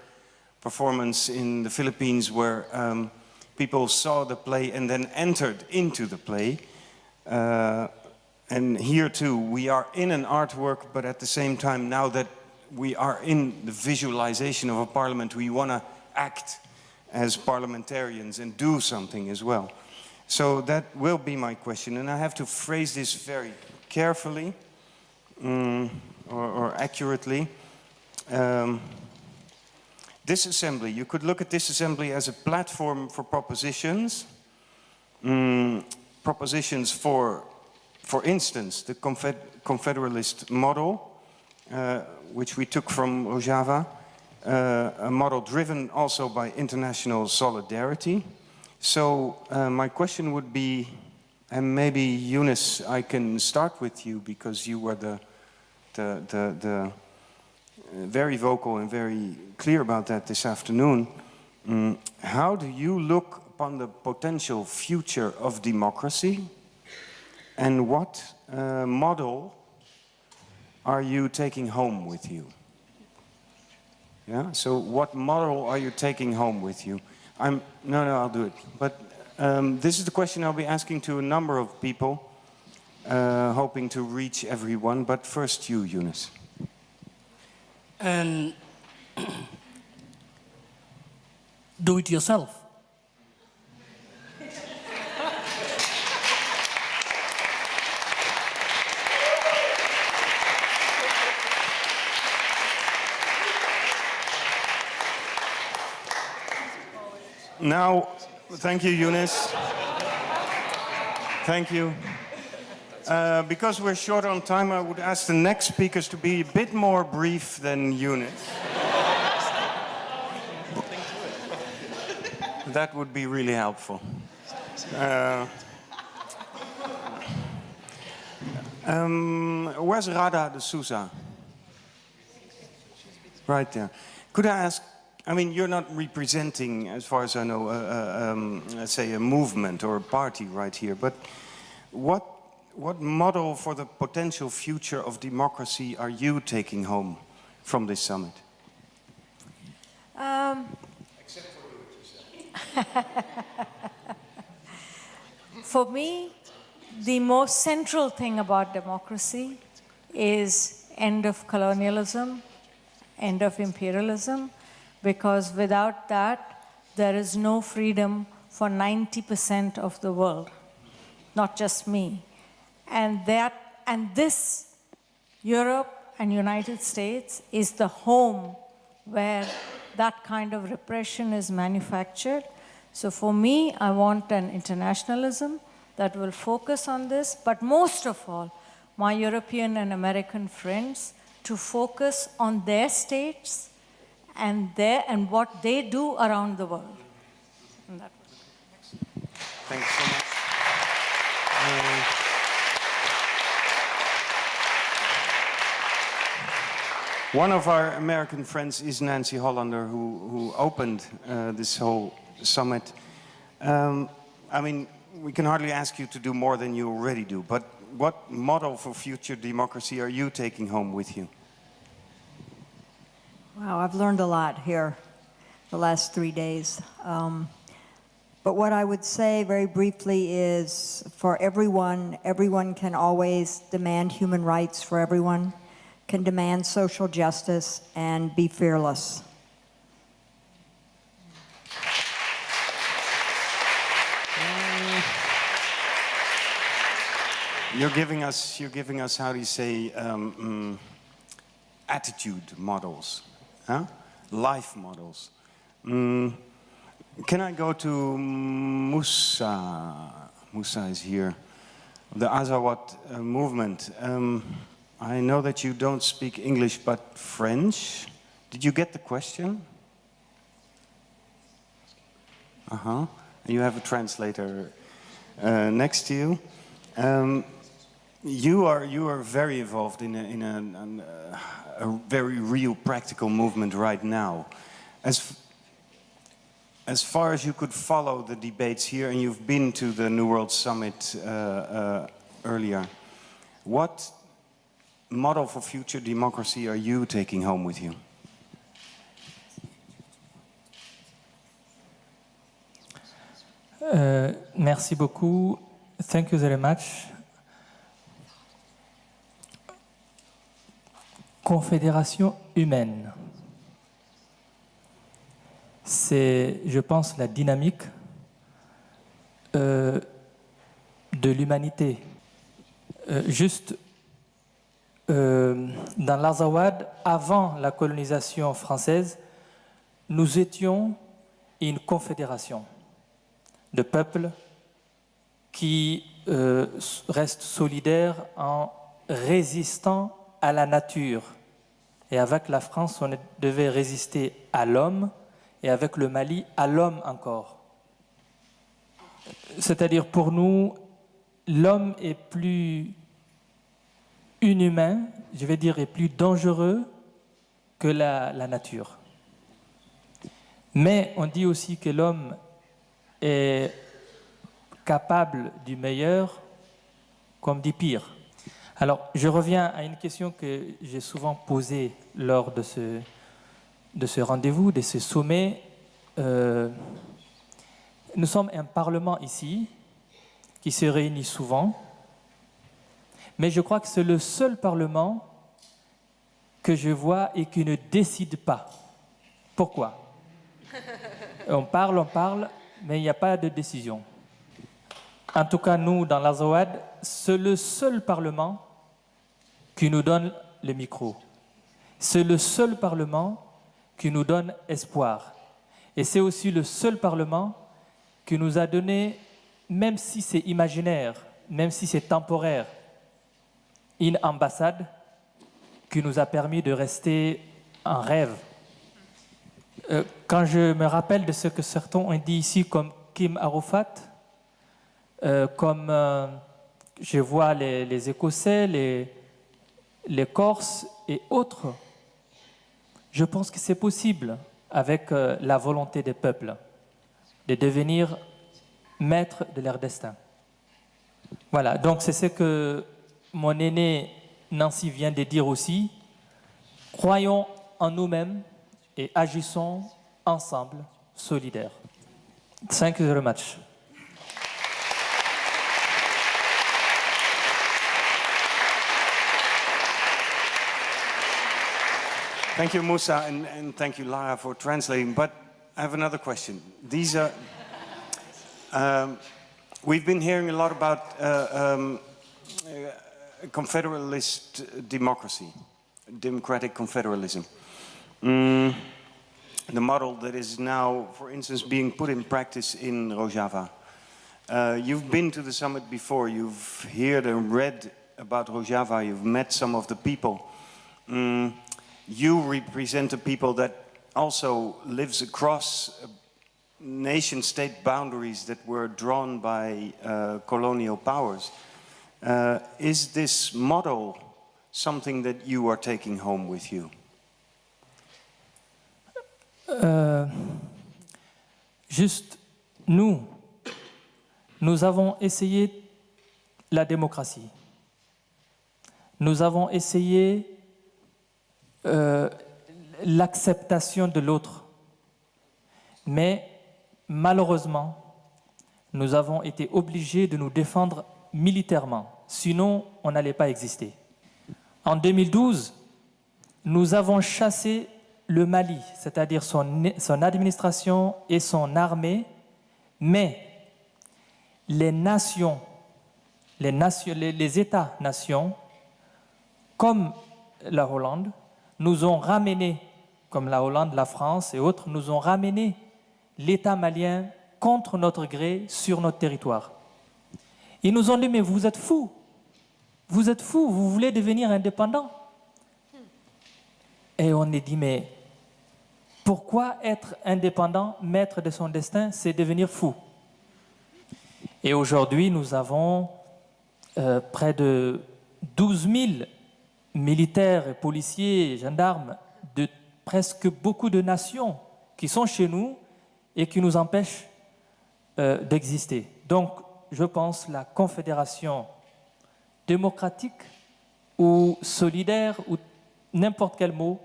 performance in the Philippines where people saw the play and then entered into the play. And here too, we are in an artwork, but at the same time, now that we are in the visualization of a parliament, we want to act as parliamentarians and do something as well. So that will be my question, and I have to phrase this very carefully or accurately. This assembly, you could look at this assembly as a platform for propositions. Propositions for instance, the confederalist model, which we took from Rojava, a model driven also by international solidarity. So my question would be, and maybe Younes, I can start with you because you were the very vocal and very clear about that this afternoon. How do you look upon the potential future of democracy, and what model are you taking home with you? Yeah, so what model are you taking home with you? No, I'll do it. But this is the question I'll be asking to a number of people, hoping to reach everyone. But first you, Younes. And do it yourself. Now, thank you, Younes. Thank you. Because we're short on time, I would ask the next speakers to be a bit more brief than Younes. That would be really helpful. Where's Rada de Souza? Right there. Could I ask, I mean, you're not representing, as far as I know, let's say a movement or a party right here, but what model for the potential future of democracy are you taking home from this summit? Except for you, For me, the most central thing about democracy is end of colonialism, end of imperialism, because without that, there is no freedom for 90% of the world, not just me. And this, Europe and United States, is the home where that kind of repression is manufactured. So for me, I want an internationalism that will focus on this, but most of all, my European and American friends to focus on their states and what they do around the world. Thanks so much. One of our American friends is Nancy Hollander, who opened this whole summit. I mean, we can hardly ask you to do more than you already do, but what model for future democracy are you taking home with you? Wow, I've learned a lot here the last 3 days. But what I would say very briefly is for everyone can always demand human rights for everyone, can demand social justice, and be fearless. You're giving us, how do you say, attitude models, huh? Life models. Can I go to Musa? Musa is here, the Azawad movement. I know that you don't speak English but French. Did you get the question? You have a translator next to you. You are very involved in a very real, practical movement right now. As far as you could follow the debates here, and you've been to the New World Summit earlier, what model for future democracy are you taking home with you? Merci beaucoup. Thank you very much. Confédération humaine. C'est, je pense, la dynamique de l'humanité. Dans l'Azawad, avant la colonisation française, nous étions une confédération de peuples qui restent solidaires en résistant à la nature. Et avec la France, on devait résister à l'homme, et avec le Mali, à l'homme encore. C'est-à-dire, pour nous, l'homme est plus inhumain, je vais dire, est plus dangereux que la nature. Mais on dit aussi que l'homme est capable du meilleur comme du pire. Alors, je reviens à une question que j'ai souvent posée lors de ce rendez-vous, de ce sommet. Nous sommes un parlement ici qui se réunit souvent, mais je crois que c'est le seul parlement que je vois et qui ne décide pas. Pourquoi? On parle, mais il n'y a pas de décision. En tout cas, nous, dans l'Azawad, c'est le seul parlement qui nous donne le micro. C'est le seul parlement qui nous donne espoir. Et c'est aussi le seul parlement qui nous a donné, même si c'est imaginaire, même si c'est temporaire, une ambassade qui nous a permis de rester en rêve. Quand je me rappelle de ce que certains ont dit ici, comme Kim Arafat, comme je vois les Écossais, les Corses et autres, Je pense que c'est possible avec la volonté des peuples de devenir maîtres de leur destin. Voilà, donc c'est ce que mon aînée Nancy vient de dire aussi. Croyons en nous-mêmes et agissons ensemble, solidaires. Thank you very much. Thank you, Musa, and thank you, Lara, for translating. But I have another question. These are... we've been hearing a lot about confederalist democracy, democratic confederalism. The model that is now, for instance, being put in practice in Rojava. You've been to the summit before. You've heard and read about Rojava. You've met some of the people. You represent a people that also lives across nation-state boundaries that were drawn by colonial powers. Is this model something that you are taking home with you? Juste, nous avons essayé la démocratie. Nous avons essayé l'acceptation de l'autre. Mais malheureusement, nous avons été obligés de nous défendre militairement. Sinon, on n'allait pas exister. En 2012, nous avons chassé le Mali, c'est-à-dire son administration et son armée, mais les États-nations, comme la Hollande, nous ont ramené, comme la Hollande, la France et autres, nous ont ramené l'État malien contre notre gré sur notre territoire. Ils nous ont dit, mais vous êtes fous, vous voulez devenir indépendants. Et on a dit, mais pourquoi être indépendant, maître de son destin, c'est devenir fou? Et aujourd'hui, nous avons près de 12 000 militaires, et policiers, et gendarmes de presque beaucoup de nations qui sont chez nous et qui nous empêchent d'exister. Donc, je pense que la confédération démocratique ou solidaire ou n'importe quel mot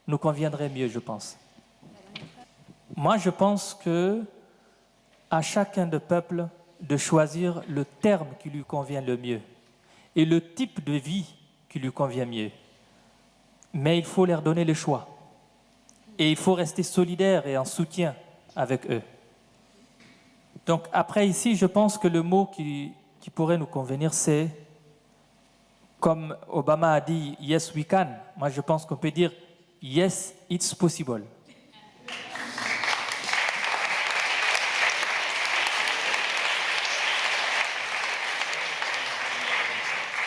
nous conviendrait mieux, je pense. Moi, je pense que à chacun des peuples de choisir le terme qui lui convient le mieux et le type de vie qui lui convient mieux. Mais il faut leur donner le choix. Et il faut rester solidaire et en soutien avec eux. Donc après ici, je pense que le mot qui pourrait nous convenir, c'est, comme Obama a dit, « Yes, we can ». Moi, je pense qu'on peut dire « Yes, it's possible ».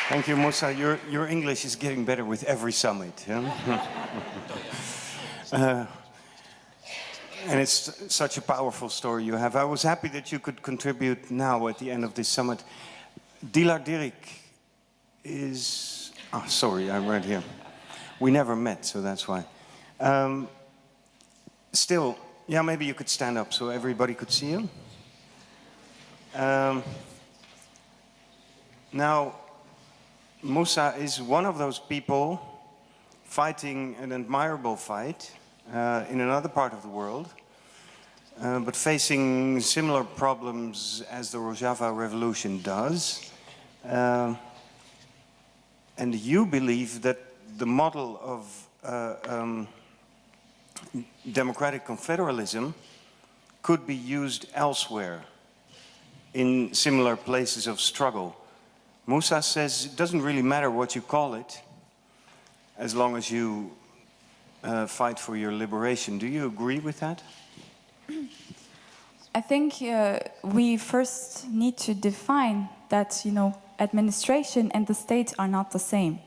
Thank you, Musa. Your English is getting better with every summit. Yeah? And it's such a powerful story you have. I was happy that you could contribute now at the end of this summit. Dilar Dirik is... Oh, sorry, I'm right here. We never met, so that's why. Still, yeah, maybe you could stand up so everybody could see you. Now, Musa is one of those people fighting an admirable fight in another part of the world, but facing similar problems as the Rojava Revolution does. And you believe that the model of democratic confederalism could be used elsewhere in similar places of struggle. Musa says it doesn't really matter what you call it, as long as you fight for your liberation. Do you agree with that? I think we first need to define that, administration and the state are not the same,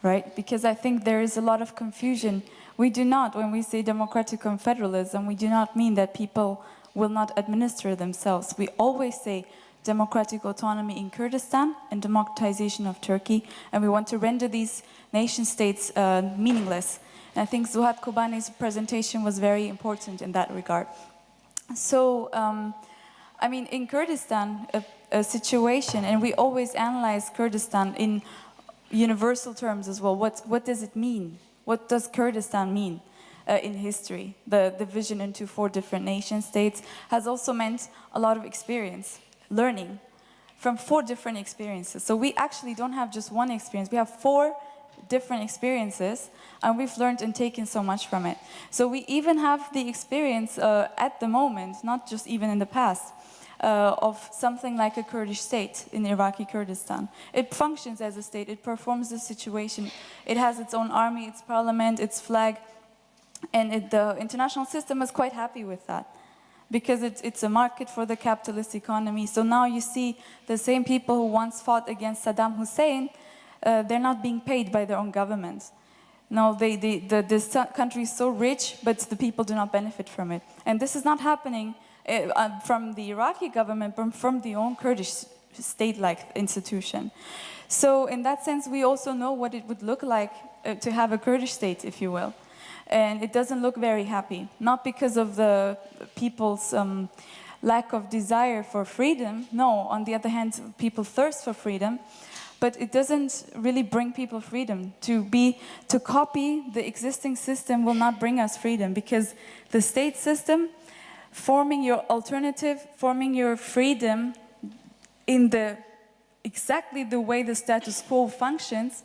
right? Because I think there is a lot of confusion. We do not, when we say democratic confederalism, we do not mean that people will not administer themselves. We always say democratic autonomy in Kurdistan and democratization of Turkey, and we want to render these nation states meaningless. And I think Zuhat Kobani's presentation was very important in that regard. So, I mean, in Kurdistan, a situation, and we always analyze Kurdistan in universal terms as well. What does it mean? What does Kurdistan mean in history? The division into 4 different nation states has also meant a lot of experience, learning from 4 different experiences. So we actually don't have just one experience. We have 4 different experiences, and we've learned and taken so much from it. So we even have the experience at the moment, not just even in the past, of something like a Kurdish state in Iraqi Kurdistan. It functions as a state, it performs the situation, it has its own army, its parliament, its flag, and the international system is quite happy with that, because it's a market for the capitalist economy. So now you see the same people who once fought against Saddam Hussein, they're not being paid by their own government. No, this country is so rich, but the people do not benefit from it. And this is not happening from the Iraqi government, but from the own Kurdish state-like institution. So in that sense, we also know what it would look like to have a Kurdish state, if you will. And it doesn't look very happy, not because of the people's lack of desire for freedom. No, on the other hand, people thirst for freedom. But it doesn't really bring people freedom. To copy the existing system will not bring us freedom, because the state system, forming your alternative, forming your freedom in exactly the way the status quo functions,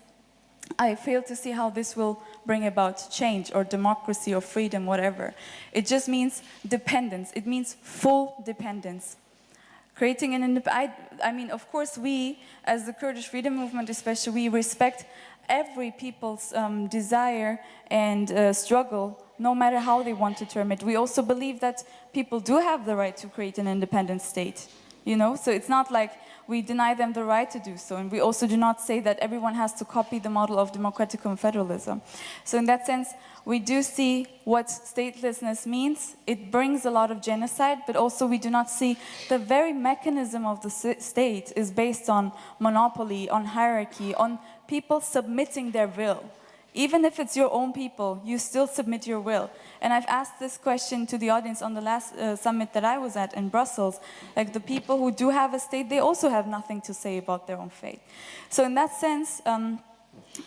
I fail to see how this will bring about change or democracy or freedom, whatever. It just means dependence. It means full dependence. Creating an independent, I mean, of course, we, as the Kurdish freedom movement especially, we respect every people's desire and struggle, no matter how they want to term it. We also believe that people do have the right to create an independent state, you know? So it's not like we deny them the right to do so. And we also do not say that everyone has to copy the model of democratic confederalism. So in that sense, we do see what statelessness means. It brings a lot of genocide, but also we do not see the very mechanism of the state is based on monopoly, on hierarchy, on people submitting their will. Even if it's your own people, you still submit your will. And I've asked this question to the audience on the last summit that I was at in Brussels. Like, the people who do have a state, they also have nothing to say about their own fate. So in that sense,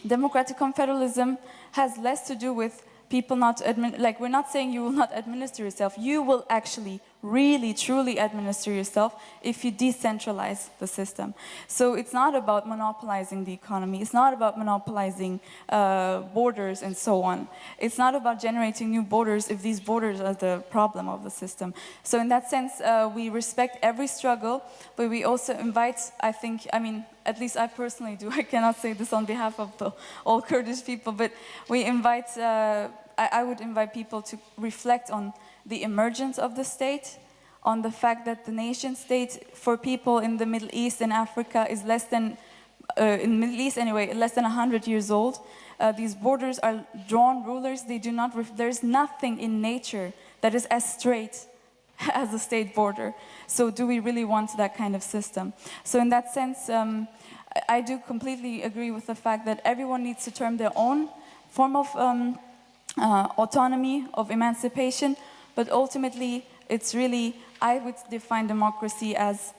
democratic confederalism has less to do with people not, like, we're not saying you will not administer yourself. You will actually really, truly administer yourself if you decentralize the system. So it's not about monopolizing the economy. It's not about monopolizing borders and so on. It's not about generating new borders if these borders are the problem of the system. So in that sense, we respect every struggle, but we also invite, I think, I mean, at least I personally do, I cannot say this on behalf of all Kurdish people, but we invite, I would invite people to reflect on the emergence of the state, on the fact that the nation state for people in the Middle East and Africa is less than, in the Middle East anyway, less than 100 years old. These borders are drawn rulers. They do not, there's nothing in nature that is as straight as a state border. So do we really want that kind of system? So in that sense, I do completely agree with the fact that everyone needs to term their own form of autonomy, of emancipation, but ultimately it's really, I would define democracy as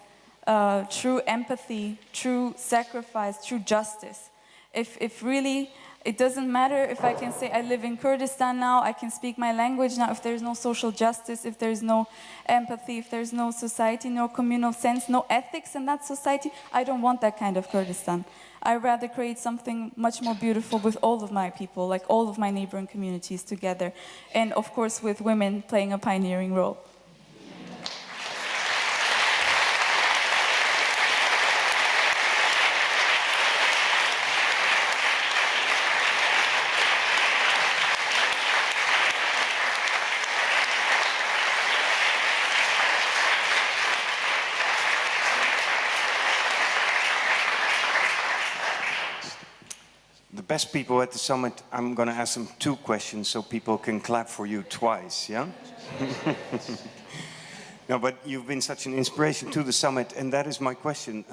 true empathy, true sacrifice, true justice. If really, it doesn't matter if I can say I live in Kurdistan now, I can speak my language now, if there's no social justice, if there's no empathy, if there's no society, no communal sense, no ethics in that society, I don't want that kind of Kurdistan. I'd rather create something much more beautiful with all of my people, like all of my neighboring communities together, and of course with women playing a pioneering role. The best people at the summit, I'm going to ask them 2 questions so people can clap for you twice, yeah? No, but you've been such an inspiration to the summit, and that is my question.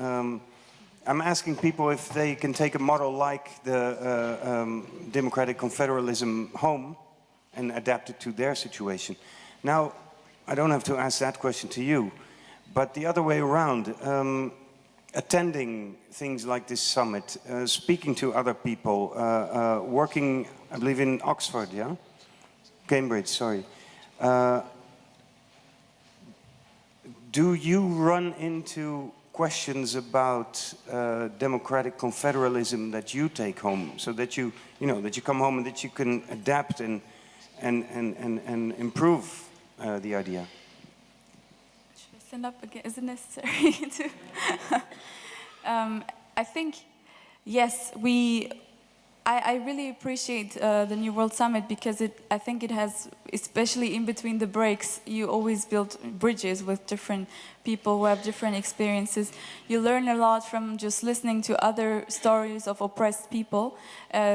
I'm asking people if they can take a model like the democratic confederalism home and adapt it to their situation. Now, I don't have to ask that question to you, but the other way around, attending things like this summit, speaking to other people, working, I believe, in Oxford, yeah? Cambridge, sorry. Do you run into questions about democratic confederalism that you take home, so that you know, that you come home and that you can adapt and improve the idea? Should I stand up again? Is it necessary to? I think, yes, I really appreciate the New World Summit because I think it has, especially in between the breaks, you always build bridges with different people who have different experiences. You learn a lot from just listening to other stories of oppressed people.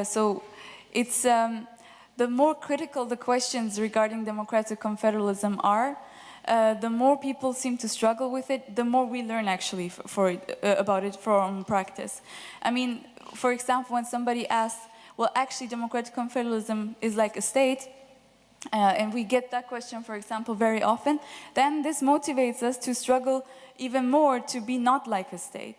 So it's the more critical the questions regarding democratic confederalism are, the more people seem to struggle with it, the more we learn actually about it from practice. I mean, for example, when somebody asks, well, actually democratic confederalism is like a state, and we get that question, for example, very often, then this motivates us to struggle even more to be not like a state,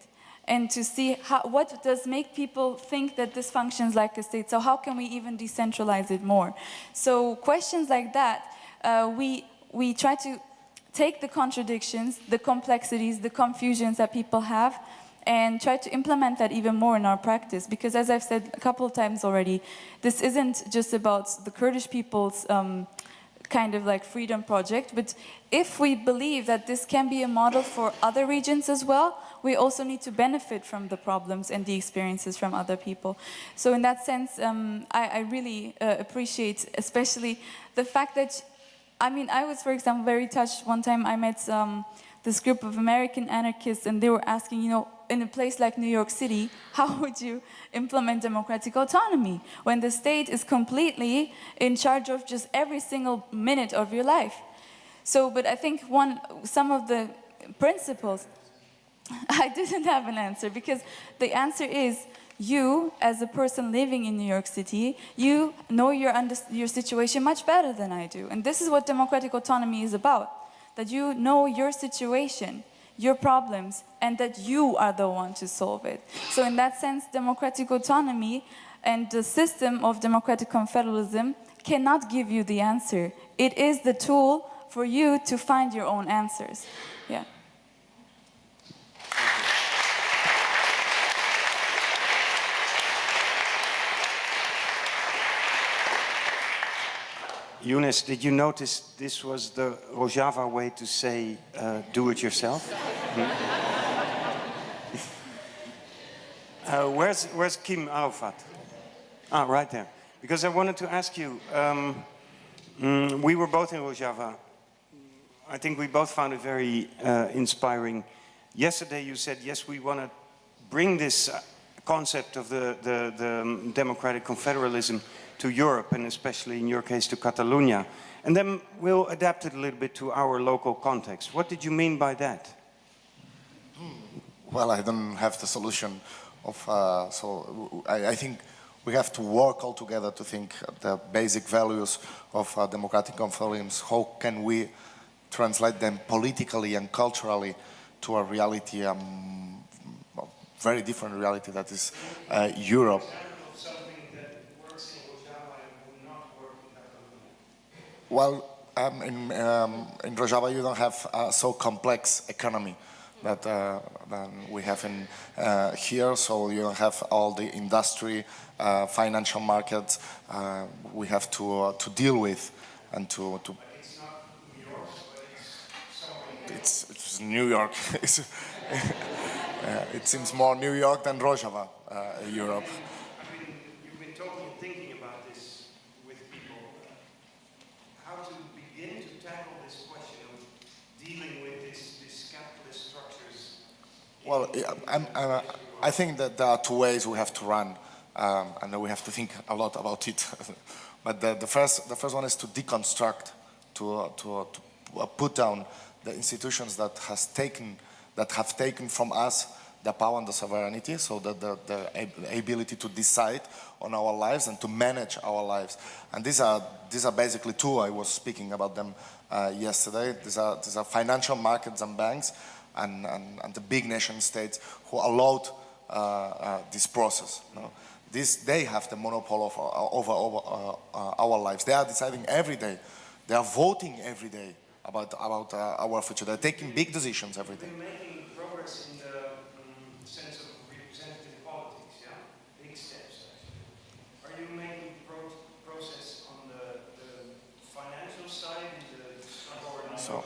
and to see what does make people think that this functions like a state, so how can we even decentralize it more? So questions like that, we try to take the contradictions, the complexities, the confusions that people have, and try to implement that even more in our practice. Because as I've said a couple of times already, this isn't just about the Kurdish people's kind of like freedom project, but if we believe that this can be a model for other regions as well, we also need to benefit from the problems and the experiences from other people. So in that sense, I really appreciate especially the fact that, I mean, I was, for example, very touched. One time I met this group of American anarchists, and they were asking, you know, in a place like New York City, how would you implement democratic autonomy when the state is completely in charge of just every single minute of your life? So, but I think some of the principles, I didn't have an answer, because the answer is, you, as a person living in New York City, you know your situation much better than I do. And this is what democratic autonomy is about, that you know your situation, your problems, and that you are the one to solve it. So in that sense, democratic autonomy and the system of democratic confederalism cannot give you the answer. It is the tool for you to find your own answers. Yeah. Younes, did you notice this was the Rojava way to say do it yourself? Where's Kim Arafat? Ah, right there. Because I wanted to ask you, we were both in Rojava. I think we both found it very inspiring. Yesterday you said, yes, we want to bring this concept of the democratic confederalism to Europe, and especially in your case to Catalonia. And then we'll adapt it a little bit to our local context. What did you mean by that? Well, I don't have the solution of, so I think we have to work all together to think the basic values of democratic confederalism. How can we translate them politically and culturally to a reality, a very different reality that is Europe. Well, in Rojava you don't have a so complex economy that we have in here, so you don't have all the industry, financial markets we have to deal with and to. It's not New York, but it's New York. It seems more New York than Rojava, Europe. You've been talking and thinking about this with people. How to begin to tackle this question of dealing with these capitalist structures? Well, I think that there are two ways we have to run, and we have to think a lot about it. But the first one is to deconstruct, to put down the institutions that have taken from us the power and the sovereignty, so that the ability to decide on our lives and to manage our lives. And these are basically two. I was speaking about them yesterday. These are financial markets and banks and the big nation states who allowed this process. You know? They have the monopoly over our lives. They are deciding every day. They are voting every day about our future. They're taking big decisions every day. We're making progress in the sense of representative politics, yeah? Big steps, actually. Are you making progress on the financial side? So,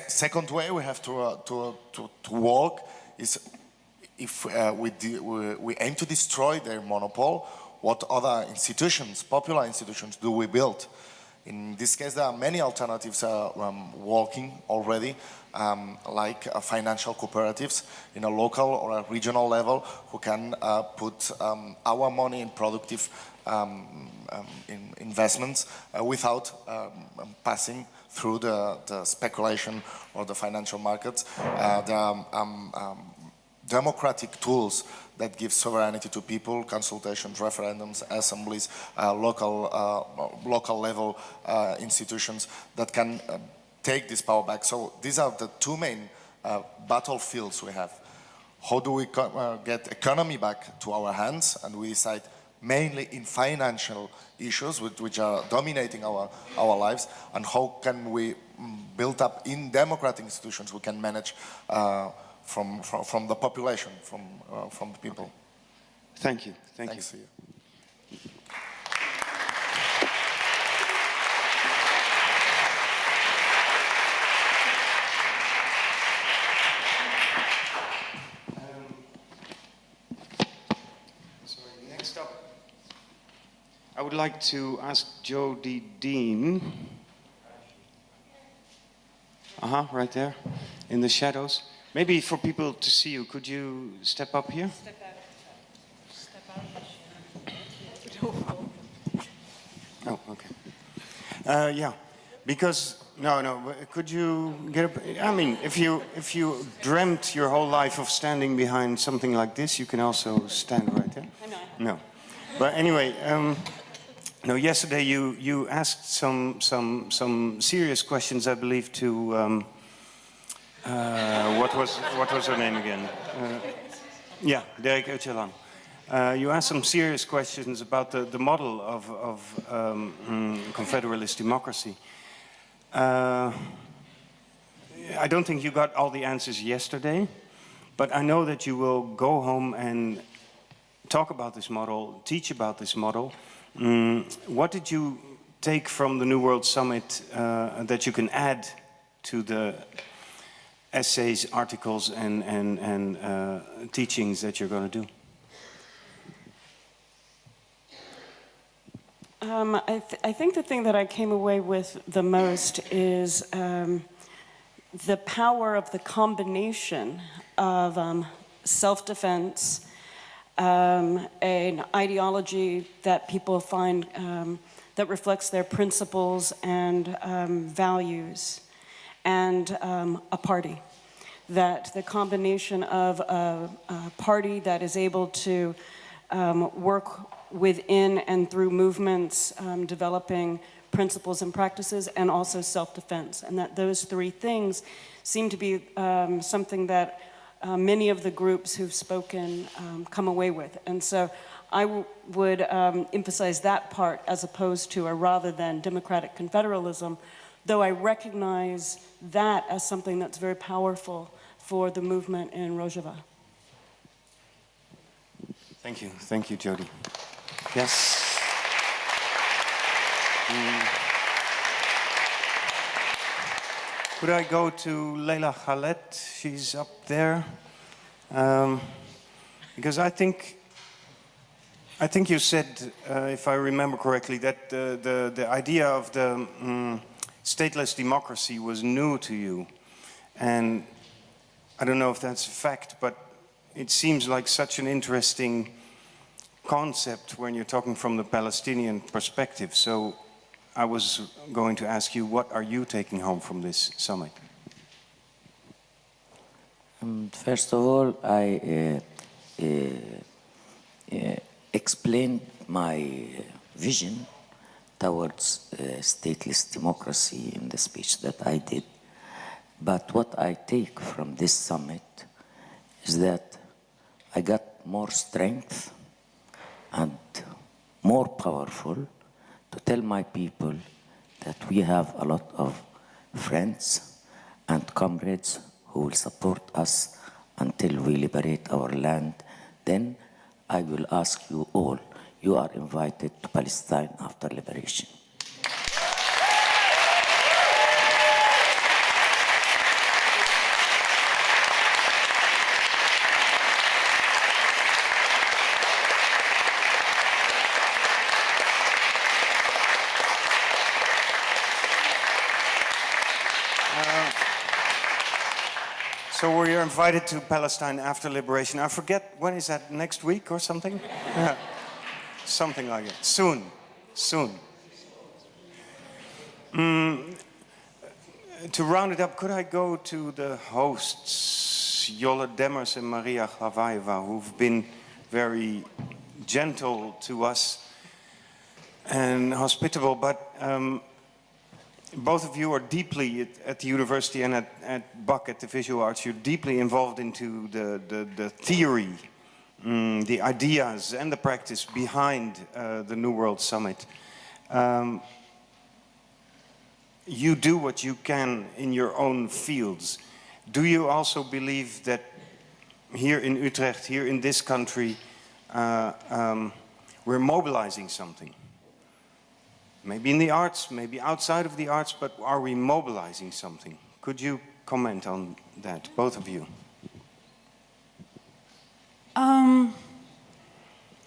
second way we have to work is if we aim to destroy their monopoly, what other institutions, popular institutions, do we build? In this case, there are many alternatives working already, like financial cooperatives in a local or a regional level who can put our money in productive in investments without passing through the speculation or the financial markets. There are democratic tools that give sovereignty to people, consultations, referendums, assemblies, local level institutions that can take this power back. So these are the two main battlefields we have. How do we get economy back to our hands? And we decide mainly in financial issues which are dominating our lives, and how can we build up in democratic institutions we can manage from the population, from the people. Thank you. Thanks to you. Next up, I would like to ask Jody Dean. Right there, in the shadows. Maybe for people to see you, could you step up here? Step out. Oh, okay. Yeah, because no. Could you get up? I mean, if you dreamt your whole life of standing behind something like this, you can also stand right there. No, but anyway, no. Yesterday you asked some serious questions, I believe, to. What was her name again? Yeah, Dirk Öcalan. You asked some serious questions about the model of confederalist democracy. I don't think you got all the answers yesterday, but I know that you will go home and talk about this model, teach about this model. What did you take from the New World Summit that you can add to the essays, articles, and teachings that you're going to do? I think the thing that I came away with the most is the power of the combination of self-defense, an ideology that people find that reflects their principles and values, and a party. That the combination of a party that is able to work within and through movements, developing principles and practices, and also self-defense. And that those three things seem to be something that many of the groups who've spoken come away with. And so I would emphasize that part as opposed to a rather than democratic confederalism, though I recognize that as something that's very powerful for the movement in Rojava. Thank you, Jody. Yes. Could I go to Leila Khaled? She's up there. Because I think you said, if I remember correctly, that the idea of the stateless democracy was new to you. And I don't know if that's a fact, but it seems like such an interesting concept when you're talking from the Palestinian perspective. So I was going to ask you, what are you taking home from this summit? First of all, I explained my vision towards stateless democracy in the speech that I did. But what I take from this summit is that I got more strength and more powerful to tell my people that we have a lot of friends and comrades who will support us until we liberate our land. Then I will ask you all, you are invited to Palestine after liberation. So we're invited to Palestine after liberation. I forget, when is that, next week or something? Yeah. Something like it. Soon, soon. To round it up, could I go to the hosts, Jolle Demmers and Maria Glavaeva, who've been very gentle to us and hospitable, but both of you are deeply at the university and at Buck at the Visual Arts. You're deeply involved into the theory, the ideas and the practice behind the New World Summit. You do what you can in your own fields. Do you also believe that here in Utrecht, here in this country, we're mobilizing something? Maybe in the arts, maybe outside of the arts, but are we mobilizing something? Could you comment on that, both of you? Not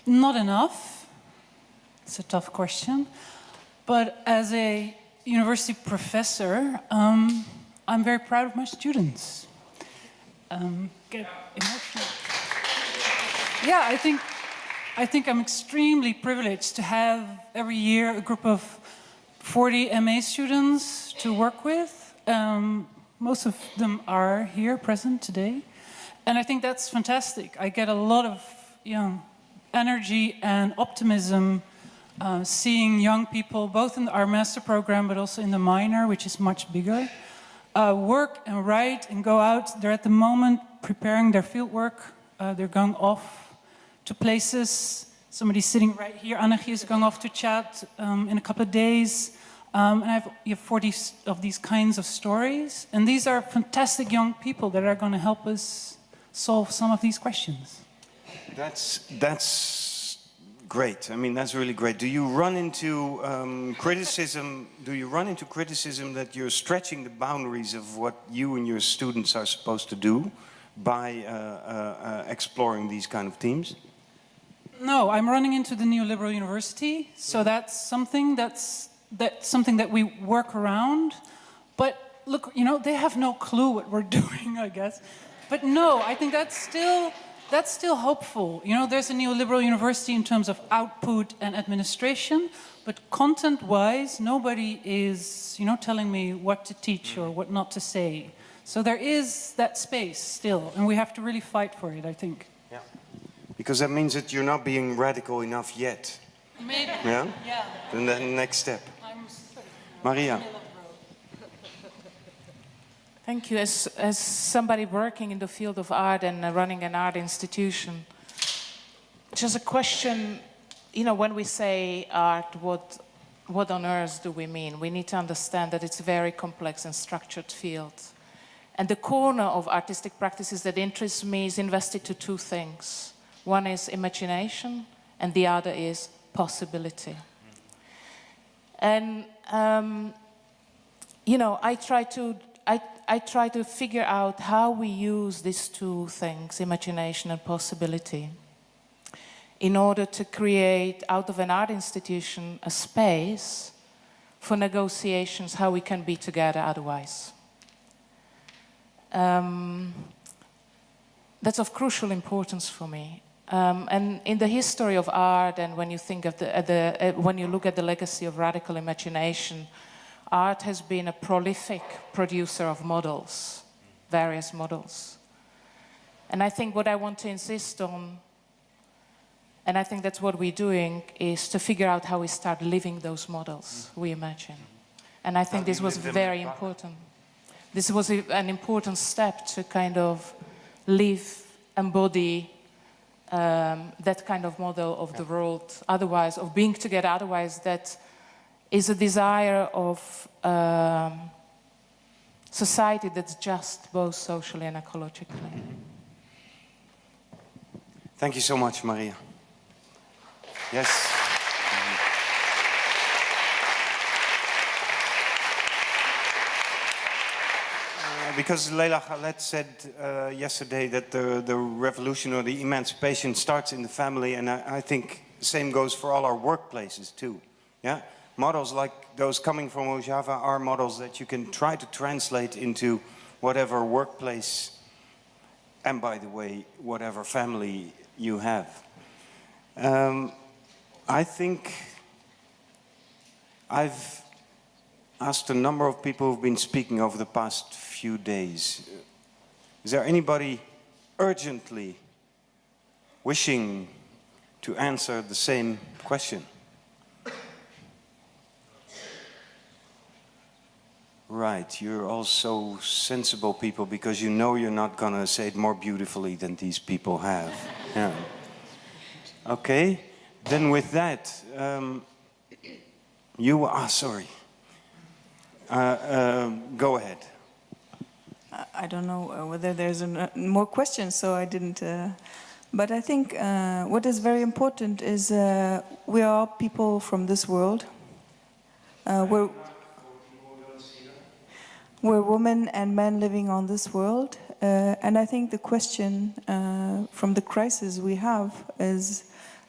enough. It's a tough question. But as a university professor, I'm very proud of my students. Get emotional. Yeah, I think I'm extremely privileged to have every year a group of 40 MA students to work with. Most of them are here present today. And I think that's fantastic. I get a lot of energy and optimism seeing young people, both in our master program, but also in the minor, which is much bigger, work and write and go out. They're at the moment preparing their field work. They're going off to places. Somebody's sitting right here. Annegie is going off to Chad in a couple of days. And I have 40 of these kinds of stories. And these are fantastic young people that are going to help us solve some of these questions. That's great. I mean, that's really great. Do you run into criticism? Do you run into criticism that you're stretching the boundaries of what you and your students are supposed to do by exploring these kind of themes? No, I'm running into the neoliberal university, so that's something that we work around. But look, they have no clue what we're doing, I guess. But no, I think that's still hopeful. There's a neoliberal university in terms of output and administration, but content-wise, nobody is, telling me what to teach or what not to say. So there is that space still, and we have to really fight for it, I think. Yeah. Because that means that you're not being radical enough yet. Maybe. Yeah? Yeah. Then the next step. Maria. Thank you. As somebody working in the field of art and running an art institution, just a question, when we say art, what on earth do we mean? We need to understand that it's a very complex and structured field. And the corner of artistic practices that interests me is invested to two things. One is imagination, and the other is possibility. And, I try to figure out how we use these two things, imagination and possibility, in order to create, out of an art institution, a space for negotiations, how we can be together otherwise. That's of crucial importance for me. And in the history of art, and when you think of when you look at the legacy of radical imagination, art has been a prolific producer of models, various models. And I think what I want to insist on, and I think that's what we're doing, is to figure out how we start living those models we imagine. And I think this was very important. This was an important step to kind of live, embody that kind of model of the world, otherwise, of being together, otherwise that is a desire of society that's just both socially and ecologically. Thank you so much, Maria. Yes. Because Leila Khaled said yesterday that the revolution or the emancipation starts in the family, and I think the same goes for all our workplaces too. Yeah? Models like those coming from Ojava are models that you can try to translate into whatever workplace, and by the way, whatever family you have. I think I've asked a number of people who've been speaking over the past few days. Is there anybody urgently wishing to answer the same question? Right, you're all so sensible people because you know you're not gonna say it more beautifully than these people have. Yeah. Okay, then with that, sorry. Go ahead. I don't know whether there's more questions, so I didn't. But I think what is very important is we are people from this world. We're women and men living on this world. And I think the question from the crisis we have is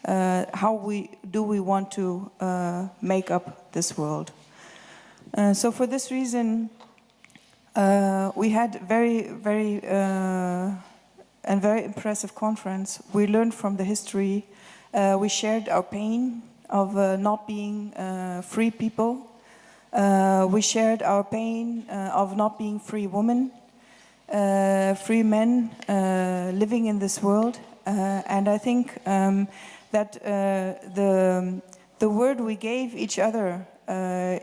how do we want to make up this world? So for this reason, we had very impressive conference. We learned from the history. We shared our pain of not being free people. We shared our pain of not being free women, free men living in this world. And I think that the word we gave each other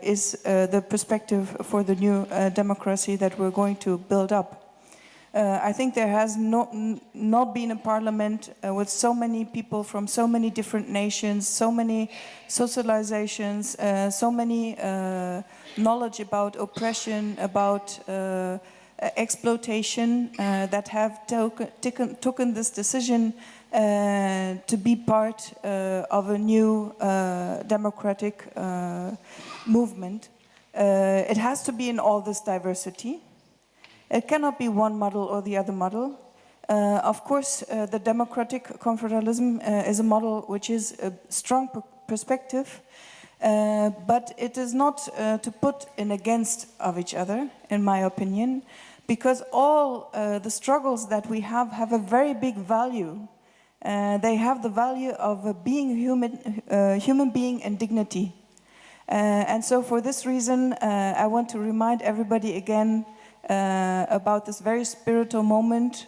is the perspective for the new democracy that we're going to build up. I think there has not been a parliament with so many people from so many different nations, so many socializations, so many knowledge about oppression, about exploitation, that have taken this decision to be part of a new democratic movement. It has to be in all this diversity. It cannot be one model or the other model. Of course, the democratic confederalism is a model which is a strong perspective, but it is not to put in against of each other, in my opinion, because all the struggles that we have a very big value. They have the value of being human being and dignity. And so for this reason, I want to remind everybody again about this very spiritual moment.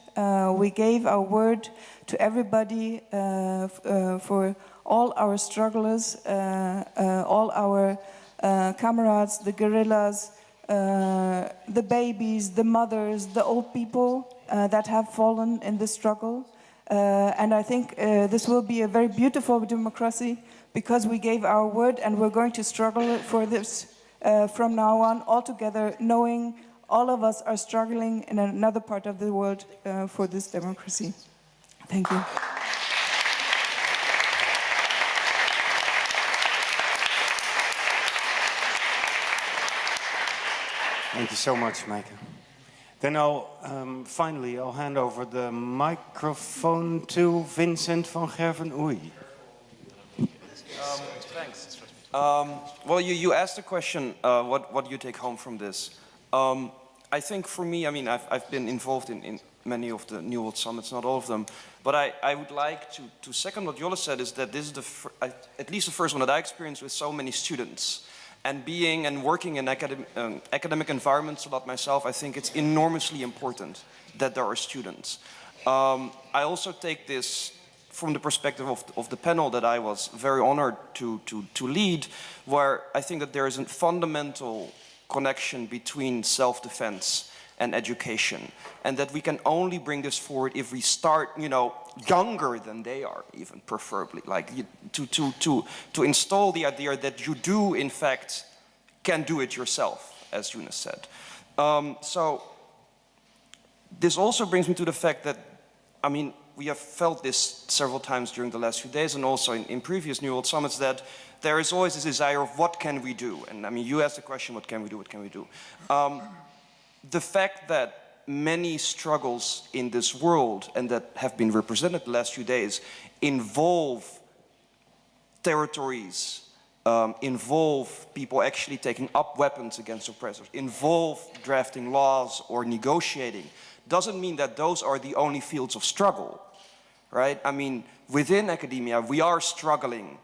We gave our word to everybody for all our strugglers, all our comrades, the guerrillas, the babies, the mothers, the old people that have fallen in this struggle. And I think this will be a very beautiful democracy because we gave our word and we're going to struggle for this from now on all together, knowing all of us are struggling in another part of the world for this democracy. Thank you. Thank you so much, Maaike. Then finally, I'll hand over the microphone to Vincent van Gerven-Oei. Thanks. Well, you asked the question, what do you take home from this? I think for me, I mean, I've been involved in many of the New World Summits, not all of them, but I would like to second what Jolle said, is that this is at least the first one that I experienced with so many students. And being and working in academic environments a lot myself, I think it's enormously important that there are students. I also take this from the perspective of the panel that I was very honored to lead, where I think that there is a fundamental connection between self-defense and education, and that we can only bring this forward if we start, younger than they are, even preferably, like to install the idea that you do, in fact, can do it yourself, as Eunice said. So this also brings me to the fact that, we have felt this several times during the last few days and also in previous New World Summits, that there is always this desire of what can we do? And you asked the question, what can we do, what can we do? The fact that many struggles in this world and that have been represented the last few days involve territories, involve people actually taking up weapons against oppressors, involve drafting laws or negotiating, doesn't mean that those are the only fields of struggle, right? Within academia, we are struggling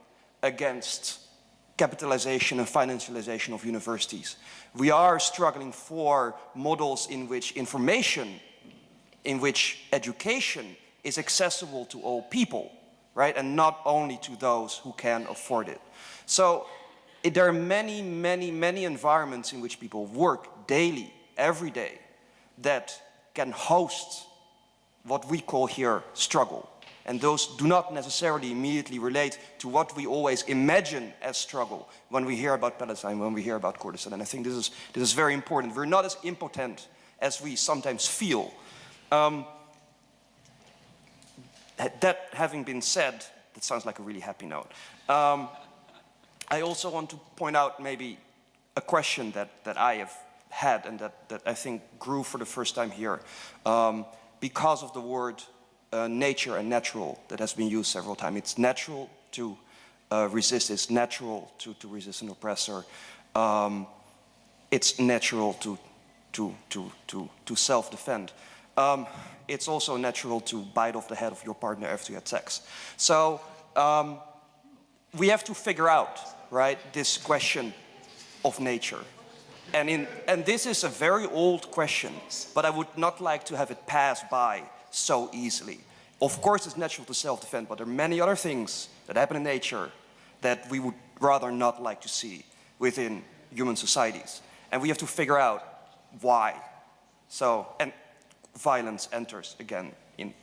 against capitalization and financialization of universities. We are struggling for models in which information, in which education is accessible to all people, right? And not only to those who can afford it. So there are many, many, many environments in which people work daily, every day, that can host what we call here struggle. And those do not necessarily immediately relate to what we always imagine as struggle when we hear about Palestine, when we hear about Kurdistan. And I think this is very important. We're not as impotent as we sometimes feel. That having been said, that sounds like a really happy note. I also want to point out maybe a question that I have had and that I think grew for the first time here because of the word nature and natural that has been used several times. It's natural to resist. It's natural to resist an oppressor. It's natural to self-defend. It's also natural to bite off the head of your partner after you had sex. So we have to figure out, right, this question of nature. And this is a very old question, but I would not like to have it pass by so easily. Of course it's natural to self-defend, but there are many other things that happen in nature that we would rather not like to see within human societies. And we have to figure out why. So, and violence enters again in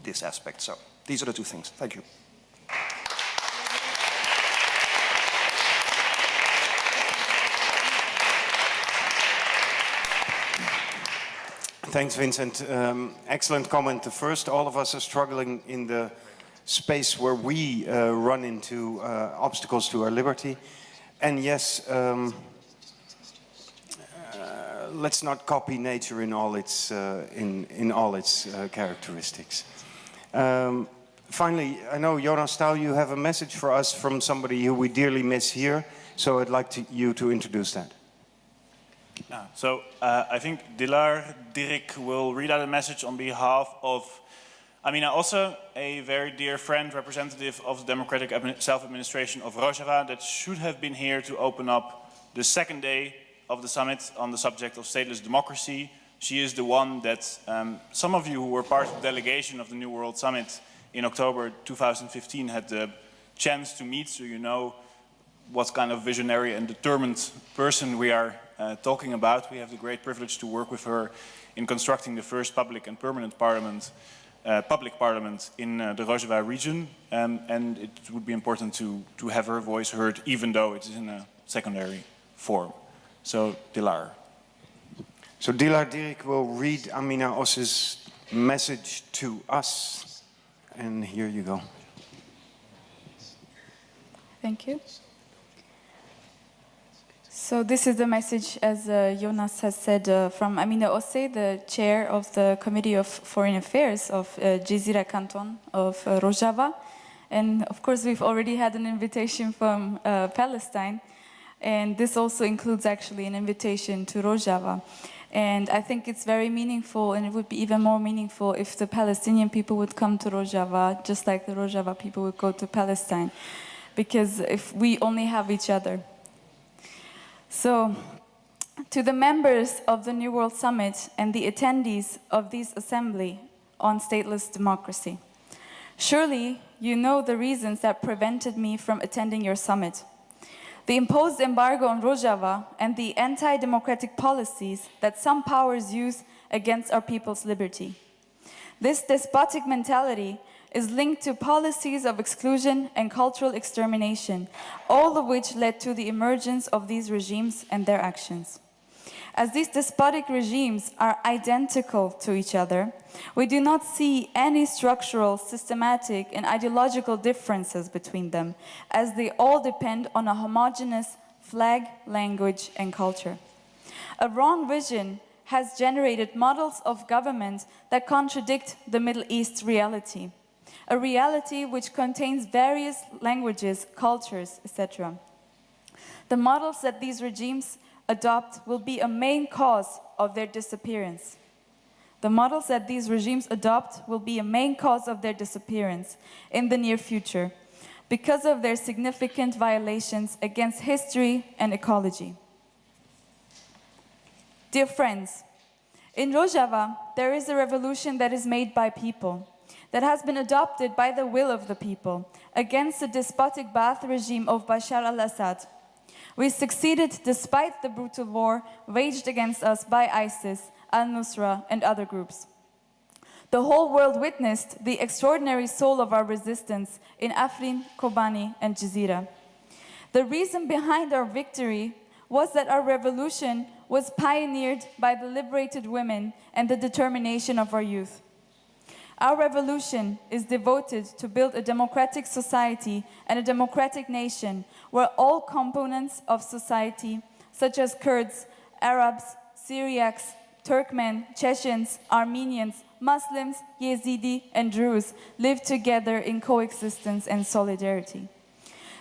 this aspect. So these are the two things. Thank you. Thanks, Vincent. Excellent comment. The first, all of us are struggling in the space where we run into obstacles to our liberty. And yes, let's not copy nature in all its characteristics. Finally, I know, Jonas Staal, you have a message for us from somebody who we dearly miss here, so I'd like you to introduce that. So I think Dilar Dirk will read out a message on behalf of Amina Osse, a very dear friend, representative of the Democratic Self-Administration of Rojava, that should have been here to open up the second day of the summit on the subject of stateless democracy. She is the one that some of you who were part of the delegation of the New World Summit in October 2015 had the chance to meet, so you know what kind of visionary and determined person we are talking about. We have the great privilege to work with her in constructing the first public and permanent parliament, public parliament in the Rojava region, and it would be important to have her voice heard, even though it is in a secondary form. So, Dilar. So Dilar Dirk will read Amina Osse's message to us, and here you go. Thank you. So this is the message, as Jonas has said, from Amina Osse, the chair of the Committee of Foreign Affairs of Jezira Canton of Rojava. And of course, we've already had an invitation from Palestine. And this also includes actually an invitation to Rojava. And I think it's very meaningful, and it would be even more meaningful if the Palestinian people would come to Rojava, just like the Rojava people would go to Palestine. Because if we only have each other. So, to the members of the New World Summit and the attendees of this assembly, on stateless democracy. Surely you know the reasons that prevented me from attending your summit. The imposed embargo on Rojava and the anti-democratic policies that some powers use against our people's liberty. This despotic mentality is linked to policies of exclusion and cultural extermination, all of which led to the emergence of these regimes and their actions. As these despotic regimes are identical to each other, we do not see any structural, systematic, and ideological differences between them, as they all depend on a homogeneous flag, language, and culture. A wrong vision has generated models of government that contradict the Middle East reality, a reality which contains various languages, cultures, etc. The models that these regimes adopt will be a main cause of their disappearance. The models that these regimes adopt will be a main cause of their disappearance in the near future because of their significant violations against history and ecology. Dear friends, in Rojava, there is a revolution that is made by people, that has been adopted by the will of the people against the despotic Ba'ath regime of Bashar al-Assad. We succeeded despite the brutal war waged against us by ISIS, al-Nusra, and other groups. The whole world witnessed the extraordinary soul of our resistance in Afrin, Kobani, and Jazeera. The reason behind our victory was that our revolution was pioneered by the liberated women and the determination of our youth. Our revolution is devoted to build a democratic society and a democratic nation where all components of society, such as Kurds, Arabs, Syriacs, Turkmen, Chechens, Armenians, Muslims, Yazidi, and Druze, live together in coexistence and solidarity.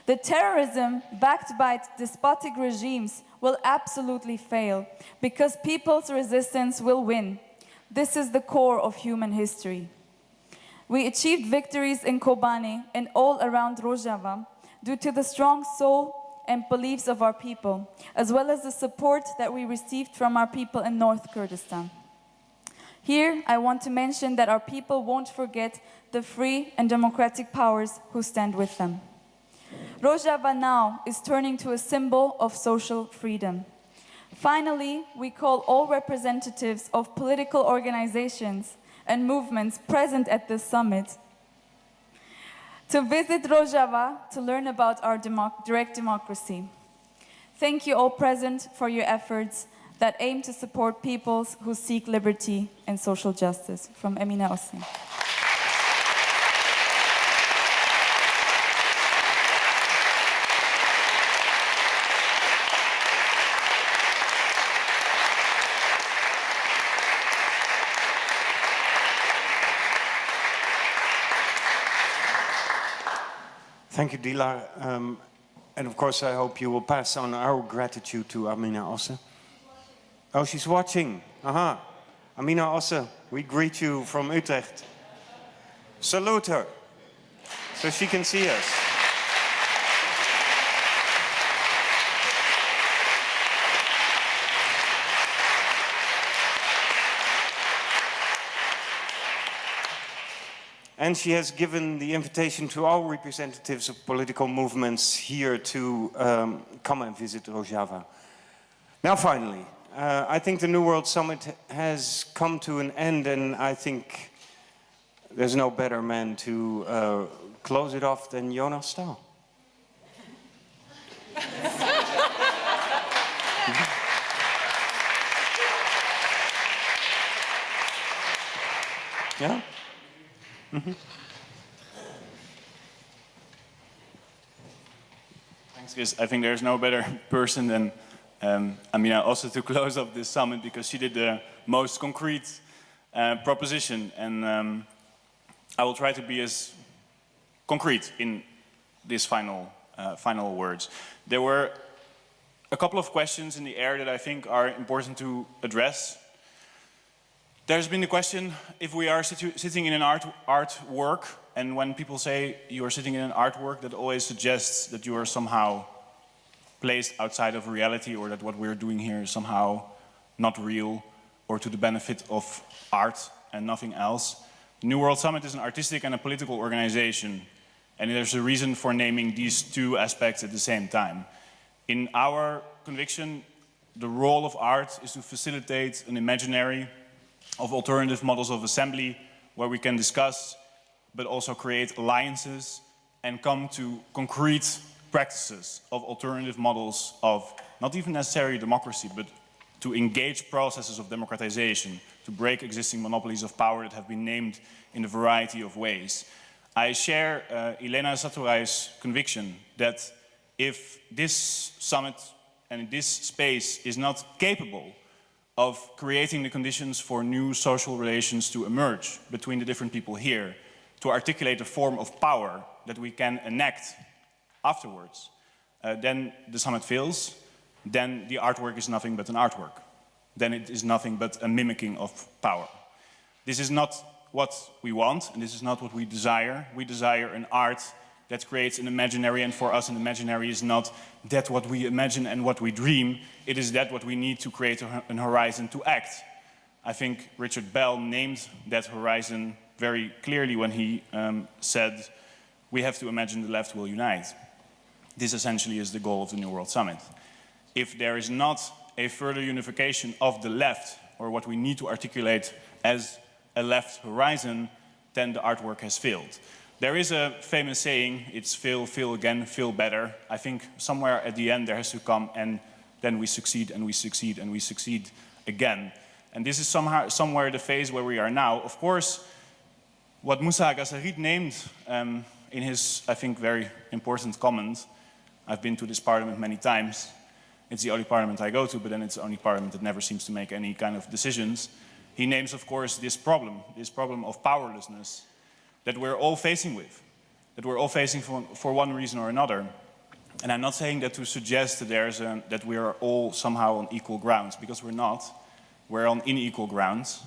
The terrorism backed by despotic regimes will absolutely fail because people's resistance will win. This is the core of human history. We achieved victories in Kobani and all around Rojava due to the strong soul and beliefs of our people, as well as the support that we received from our people in North Kurdistan. Here, I want to mention that our people won't forget the free and democratic powers who stand with them. Rojava now is turning to a symbol of social freedom. Finally, we call all representatives of political organizations and movements present at this summit to visit Rojava to learn about our direct democracy. Thank you all present for your efforts that aim to support peoples who seek liberty and social justice. From Emina Osin. Thank you, Dilar. And of course, I hope you will pass on our gratitude to Amina Osse. Oh, she's watching. Aha. Amina Osse, we greet you from Utrecht. Salute her so she can see us. And she has given the invitation to all representatives of political movements here to come and visit Rojava. Now finally, I think the New World Summit has come to an end, and I think there's no better man to close it off than Jonas Staal. Yeah? Mm-hmm. Thanks, Chris. I think there's no better person than Amina also to close off this summit because she did the most concrete proposition, and I will try to be as concrete in these final words. There were a couple of questions in the air that I think are important to address. There's been the question if we are sitting in an artwork, and when people say you are sitting in an artwork, that always suggests that you are somehow placed outside of reality, or that what we're doing here is somehow not real or to the benefit of art and nothing else. The New World Summit is an artistic and a political organization, and there's a reason for naming these two aspects at the same time. In our conviction, the role of art is to facilitate an imaginary of alternative models of assembly where we can discuss, but also create alliances and come to concrete practices of alternative models of not even necessarily democracy, but to engage processes of democratization, to break existing monopolies of power that have been named in a variety of ways. I share Elena Saturai's conviction that if this summit and this space is not capable of creating the conditions for new social relations to emerge between the different people here, to articulate a form of power that we can enact afterwards, then the summit fails, then the artwork is nothing but an artwork. Then it is nothing but a mimicking of power. This is not what we want, and this is not what we desire. We desire an art that creates an imaginary, and for us an imaginary is not that what we imagine and what we dream, it is that what we need to create an horizon to act. I think Richard Bell named that horizon very clearly when he said, we have to imagine the left will unite. This essentially is the goal of the New World Summit. If there is not a further unification of the left, or what we need to articulate as a left horizon, then the artwork has failed. There is a famous saying, it's fail, fail again, fail better. I think somewhere at the end there has to come, and then we succeed, and we succeed, and we succeed again. And this is somewhere the phase where we are now. Of course, what Moussa Gassarit named in his, I think, very important comment, I've been to this parliament many times. It's the only parliament I go to, but then it's the only parliament that never seems to make any kind of decisions. He names, of course, this problem of powerlessness that we're all facing with, that we're all facing for one reason or another. And I'm not saying that to suggest that, that we are all somehow on equal grounds, because we're not. We're on unequal grounds.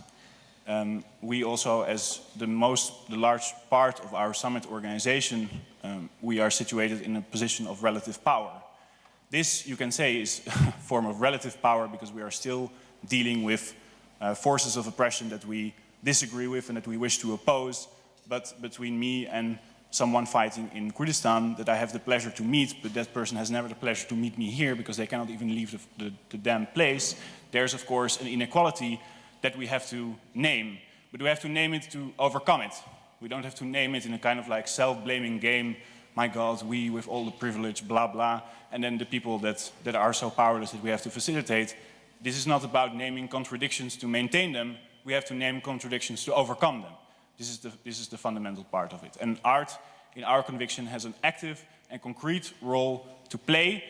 We also, as the large part of our summit organization, we are situated in a position of relative power. This, you can say, is a form of relative power because we are still dealing with forces of oppression that we disagree with and that we wish to oppose. But between me and someone fighting in Kurdistan that I have the pleasure to meet, but that person has never the pleasure to meet me here because they cannot even leave the damn place, there's of course an inequality that we have to name. But we have to name it to overcome it. We don't have to name it in a kind of like self-blaming game, my God, we with all the privilege, blah, blah, and then the people that are so powerless that we have to facilitate. This is not about naming contradictions to maintain them. We have to name contradictions to overcome them. This is the fundamental part of it. And art, in our conviction, has an active and concrete role to play.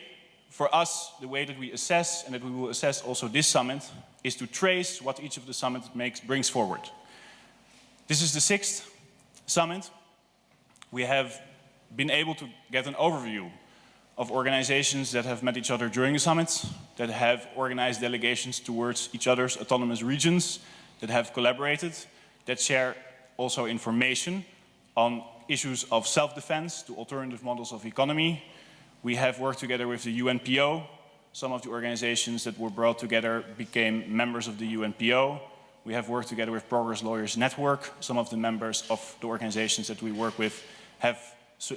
For us, the way that we assess, and that we will assess also this summit, is to trace what each of the summits brings forward. This is the 6th summit. We have been able to get an overview of organizations that have met each other during the summits, that have organized delegations towards each other's autonomous regions, that have collaborated, that share also information on issues of self-defense to alternative models of economy. We have worked together with the UNPO. Some of the organizations that were brought together became members of the UNPO. We have worked together with Progress Lawyers Network. Some of the members of the organizations that we work with have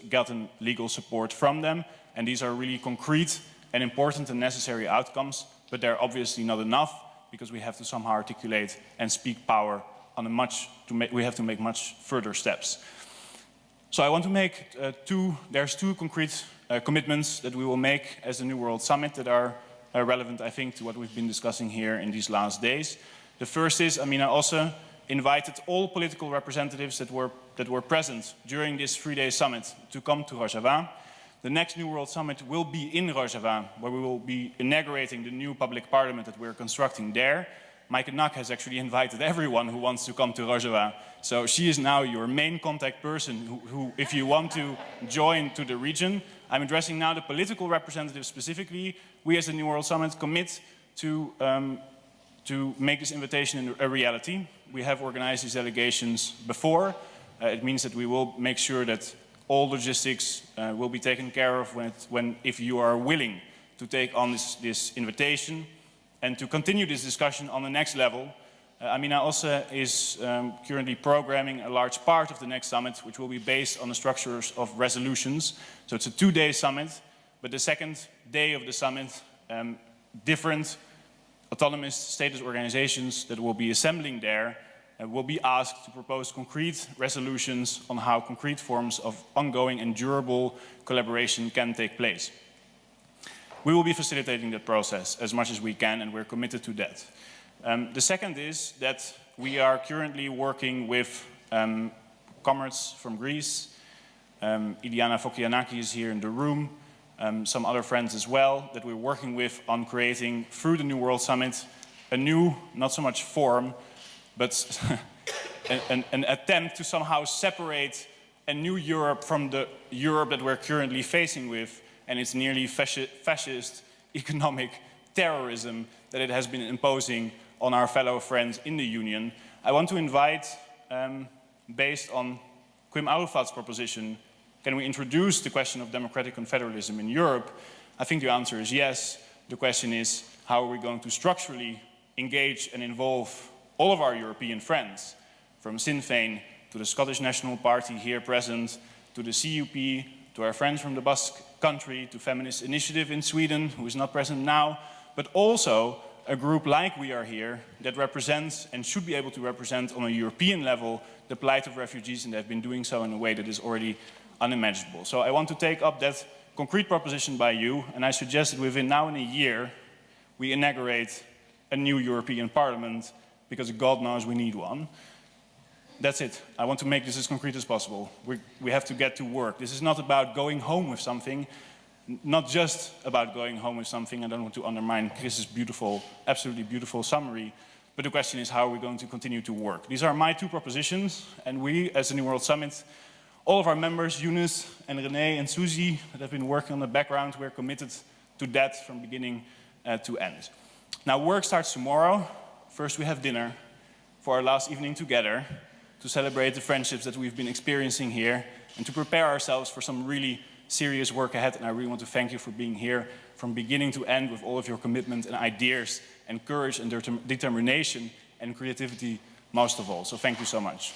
gotten legal support from them. And these are really concrete and important and necessary outcomes, but they're obviously not enough because we have to somehow articulate and speak power on we have to make much further steps. So I want to make there's two concrete commitments that we will make as the New World Summit that are relevant, I think, to what we've been discussing here in these last days. The first is, Amina also invited all political representatives that were present during this 3-day summit to come to Rojava. The next New World Summit will be in Rojava, where we will be inaugurating the new public parliament that we're constructing there. Maaike Nak has actually invited everyone who wants to come to Rojava. So she is now your main contact person who, if you want to join to the region, I'm addressing now the political representatives specifically. We as the New World Summit commit to make this invitation a reality. We have organized these delegations before. It means that we will make sure that all logistics will be taken care of if you are willing to take on this invitation and to continue this discussion on the next level. Amina also is currently programming a large part of the next summit, which will be based on the structures of resolutions. So it's a 2-day summit, but the second day of the summit, different autonomist status organizations that will be assembling there will be asked to propose concrete resolutions on how concrete forms of ongoing and durable collaboration can take place. We will be facilitating that process as much as we can, and we're committed to that. The second is that we are currently working with comrades from Greece. Iliana Fokianaki is here in the room, some other friends as well, that we're working with on creating, through the New World Summit, a new, not so much form, but an attempt to somehow separate a new Europe from the Europe that we're currently facing with, and its nearly fascist economic terrorism that it has been imposing on our fellow friends in the Union. I want to invite, based on Quim Arufat's proposition, can we introduce the question of democratic confederalism in Europe? I think the answer is yes. The question is, how are we going to structurally engage and involve all of our European friends, from Sinn Féin to the Scottish National Party here present, to the CUP, to our friends from the Basque Country, to Feminist Initiative in Sweden, who is not present now, but also a group like we are here that represents and should be able to represent on a European level the plight of refugees, and they have been doing so in a way that is already unimaginable. So I want to take up that concrete proposition by you, and I suggest that within now and a year we inaugurate a new European Parliament, because God knows we need one. That's it. I want to make this as concrete as possible. We have to get to work. This is not about going home with something, not just about going home with something. I don't want to undermine Chris's beautiful, absolutely beautiful summary, but the question is, how are we going to continue to work? These are my two propositions, and we, as the New World Summit, all of our members, Yunus and René and Suzy, that have been working on the background, we're committed to that from beginning to end. Now, work starts tomorrow. First, we have dinner for our last evening together to celebrate the friendships that we've been experiencing here and to prepare ourselves for some really serious work ahead. And I really want to thank you for being here from beginning to end with all of your commitment and ideas and courage and determination and creativity most of all. So thank you so much.